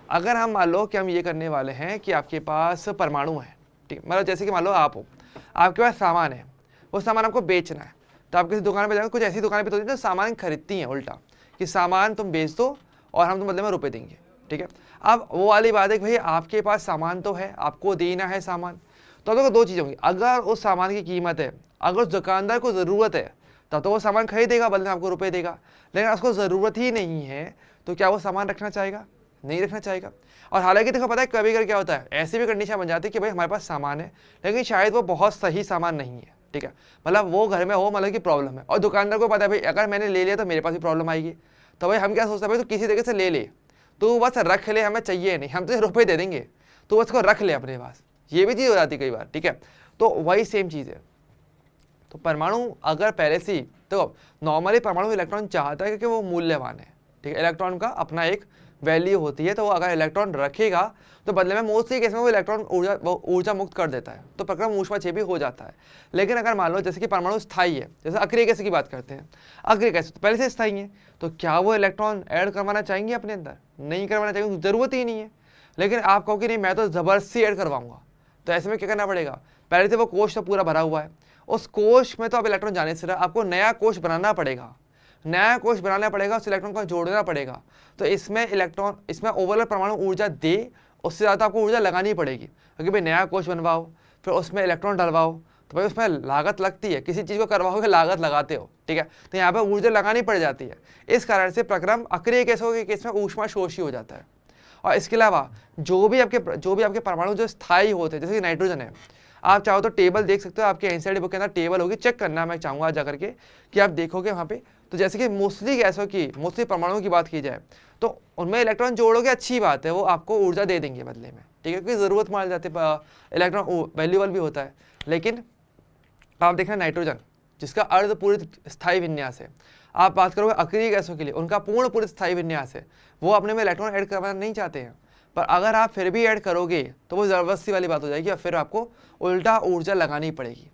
अगर हम मान लो कि हम ये करने वाले हैं कि आपके पास परमाणु है, ठीक है, मतलब जैसे कि मान लो आप हो, आपके पास सामान है, वो सामान आपको बेचना है, तो आप किसी दुकान पर जाएंगे, कुछ ऐसी दुकानें भी तो होती है जो सामान खरीदती हैं उल्टा, कि सामान तुम बेच दो और हम तुम बदले में रुपये देंगे, ठीक है। अब वो वाली बात है कि भाई आपके पास सामान तो है, आपको देना है सामान, तो देखो दो चीज़ें होंगी, अगर उस सामान की कीमत है, अगर उस दुकानदार को ज़रूरत है तब तो वो सामान खरीदेगा, बदले में आपको रुपए देगा। लेकिन उसको ज़रूरत ही नहीं है तो क्या वो सामान रखना चाहेगा, नहीं रखना चाहेगा। और हालांकि देखो पता है कभी कभी क्या होता है, ऐसी भी कंडीशन बन जाती है कि भाई हमारे पास सामान है लेकिन शायद वो बहुत सही सामान नहीं है, ठीक है, मतलब वो घर में हो, मतलब कि प्रॉब्लम है, और दुकानदार को पता है भाई अगर मैंने ले लिया तो मेरे पास भी प्रॉब्लम आएगी, तो भाई हम क्या सोचते हैं, भाई तो किसी तरीके से ले ले, तो बस रख ले, हमें चाहिए नहीं, हम तो रुपये दे देंगे, तो उसको रख ले अपने पास, ये भी चीज़ हो जाती है कई बार, ठीक है। तो वही सेम चीज़ है। तो परमाणु अगर पहले से, तो नॉर्मली परमाणु इलेक्ट्रॉन चाहता है कि वो मूल्यवान है, ठीक है, इलेक्ट्रॉन का अपना एक वैल्यू होती है, तो वो अगर इलेक्ट्रॉन रखेगा तो बदले में मोस्टली केस में वो इलेक्ट्रॉन ऊर्जा मुक्त कर देता है, तो प्रक्रम ऊष्माक्षेपी हो जाता है। लेकिन अगर मान लो जैसे कि परमाणु स्थायी है, जैसे अक्रिय गैस की बात करते हैं, अक्रिय गैस तो पहले से स्थायी है, तो क्या वो इलेक्ट्रॉन ऐड करवाना चाहेंगे अपने अंदर, नहीं करवाना चाहेंगे, जरूरत ही नहीं है। लेकिन आप कहो कि नहीं मैं तो ज़बरदस्ती ऐड करवाऊंगा, तो ऐसे में क्या करना पड़ेगा, पहले से वो कोष तो पूरा भरा हुआ है, उस कोष में तो अब इलेक्ट्रॉन जाने से रहा, आपको नया कोष बनाना पड़ेगा, नया कोष बनाना पड़ेगा, उस इलेक्ट्रॉन को जोड़ना पड़ेगा। तो इसमें इलेक्ट्रॉन, इसमें ओवरऑल परमाणु ऊर्जा दे, उससे ज़्यादा आपको ऊर्जा लगानी पड़ेगी, क्योंकि भाई नया कोष बनवाओ, फिर उसमें इलेक्ट्रॉन डलवाओ, तो भाई उसमें लागत लगती है, किसी चीज़ को करवाओगे लागत लगाते हो, ठीक है, तो यहाँ पर ऊर्जा लगानी पड़ जाती है। इस कारण से प्रक्रम अक्रिय गैसों के केस में ऊष्माशोषी हो जाता है। और इसके अलावा जो भी आपके परमाणु जो स्थायी होते हैं, जैसे कि नाइट्रोजन है, आप चाहो तो टेबल देख सकते हो, आपके एनसीईआरटी बुक के अंदर टेबल होगी, चेक करना मैं चाहूँगा जा करके कि आप देखोगे वहाँ पे। तो जैसे कि मोस्टली गैसों की, मोस्टली परमाणुओं की बात की जाए तो उनमें इलेक्ट्रॉन जोड़ोगे, अच्छी बात है, वो आपको ऊर्जा दे देंगे बदले में, ठीक है, क्योंकि ज़रूरत मान जाती है, इलेक्ट्रॉन वैल्यूबल भी होता है। लेकिन आप देखना नाइट्रोजन जिसका अर्धपूरित स्थायी विन्यास है, आप बात करोगे अक्रिय गैसों के लिए उनका पूर्ण पूरित स्थायी विन्यास है, वो अपने में इलेक्ट्रॉन ऐड करवाना नहीं चाहते हैं, पर अगर आप फिर भी ऐड करोगे तो वो ज़बरदस्ती वाली बात हो जाएगी और फिर आपको उल्टा ऊर्जा लगानी पड़ेगी,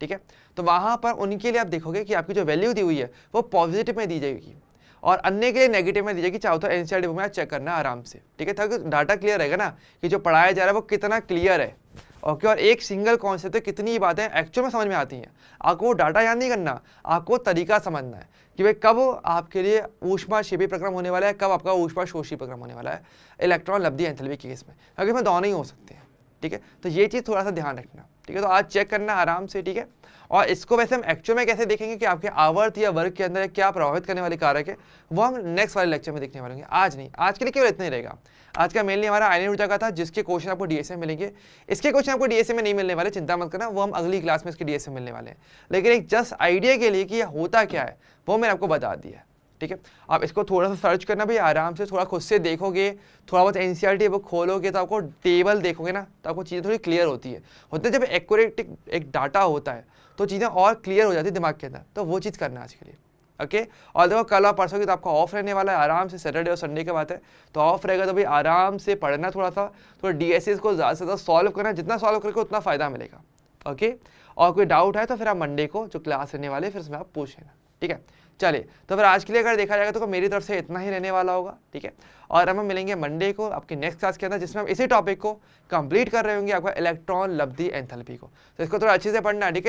ठीक है। तो वहाँ पर उनके लिए आप देखोगे कि आपकी जो वैल्यू दी हुई है वो पॉजिटिव में दी जाएगी और अन्य के लिए नेगेटिव में दी जाएगी। चाहो तो एनसीईआरटी बुक में आप चेक करना आराम से, ठीक है, ताकि डाटा क्लियर रहेगा ना कि जो पढ़ाया जा रहा है वो कितना क्लियर है, ओके। और एक सिंगल कॉन्सेप्ट है, कितनी बातें एक्चुअल में समझ में आती हैं। आपको वो डाटा याद नहीं करना, आपको तरीका समझना है कि भाई कब आपके लिए ऊष्माक्षेपी प्रक्रम होने वाला है, कब आपका ऊष्माशोषी प्रक्रम होने वाला है इलेक्ट्रॉन लब्धि एंथैल्पी के केस में, क्योंकि इसमें दोनों ही हो सकते हैं, ठीक है। तो ये चीज़ थोड़ा सा ध्यान रखना, ठीक है। तो आज चेक करना आराम से, ठीक है। और इसको वैसे हम एक्चुअल में कैसे देखेंगे कि आपके आवर्त या वर्ग के अंदर क्या प्रभावित करने वाले कारक है, वो हम नेक्स्ट वाले लेक्चर में देखने वाले हैं। आज नहीं, आज के लिए केवल इतना ही रहेगा। आज का मेनली हमारा आयनिक ऊर्जा का था, जिसके क्वेश्चन आपको डीएसए में मिलेंगे। इसके क्वेश्चन आपको डीएसए में नहीं मिलने वाले, चिंता मत करना, वो हम अगली क्लास में इसके डीएसए मिलने वाले हैं। लेकिन एक जस्ट आइडिया के लिए कि ये होता क्या है वो मैंने आपको बता दिया है, ठीक है। आप इसको थोड़ा सा सर्च करना भी आराम से, थोड़ा खुद से देखोगे, थोड़ा बहुत एनसीईआरटी बुक खोलोगे तो आपको टेबल देखोगे ना तो आपको चीज़ें थोड़ी क्लियर होती है। जब एक्यूरेट एक डाटा होता है तो चीज़ें और क्लियर हो जाती है दिमाग के अंदर, तो वो चीज़ करना आज के लिए, ओके। और देखो कल और परसों की तो आपका ऑफ रहने वाला है, आराम से सैटरडे और संडे के बात है, तो ऑफ रहेगा तो भाई आराम से पढ़ना थोड़ा सा, तो डीएसएस को ज़्यादा से ज़्यादा सॉल्व करना, जितना सॉल्व करोगे उतना फ़ायदा मिलेगा। ओके, और कोई डाउट है तो फिर आप मंडे को जो क्लास रहने वाले फिर उसमें आप पूछ लेना, ठीक है। चलिए, तो फिर आज के लिए अगर देखा जाएगा तो मेरी तरफ से इतना ही रहने वाला होगा, ठीक है। और हम मिलेंगे मंडे को आपकी नेक्स्ट क्लास के अंदर, जिसमें हम इसी टॉपिक को कंप्लीट कर रहे होंगे, आपका इलेक्ट्रॉन लब्धि एंथैल्पी को। तो इसको थोड़ा अच्छे से पढ़ना है, ठीक है।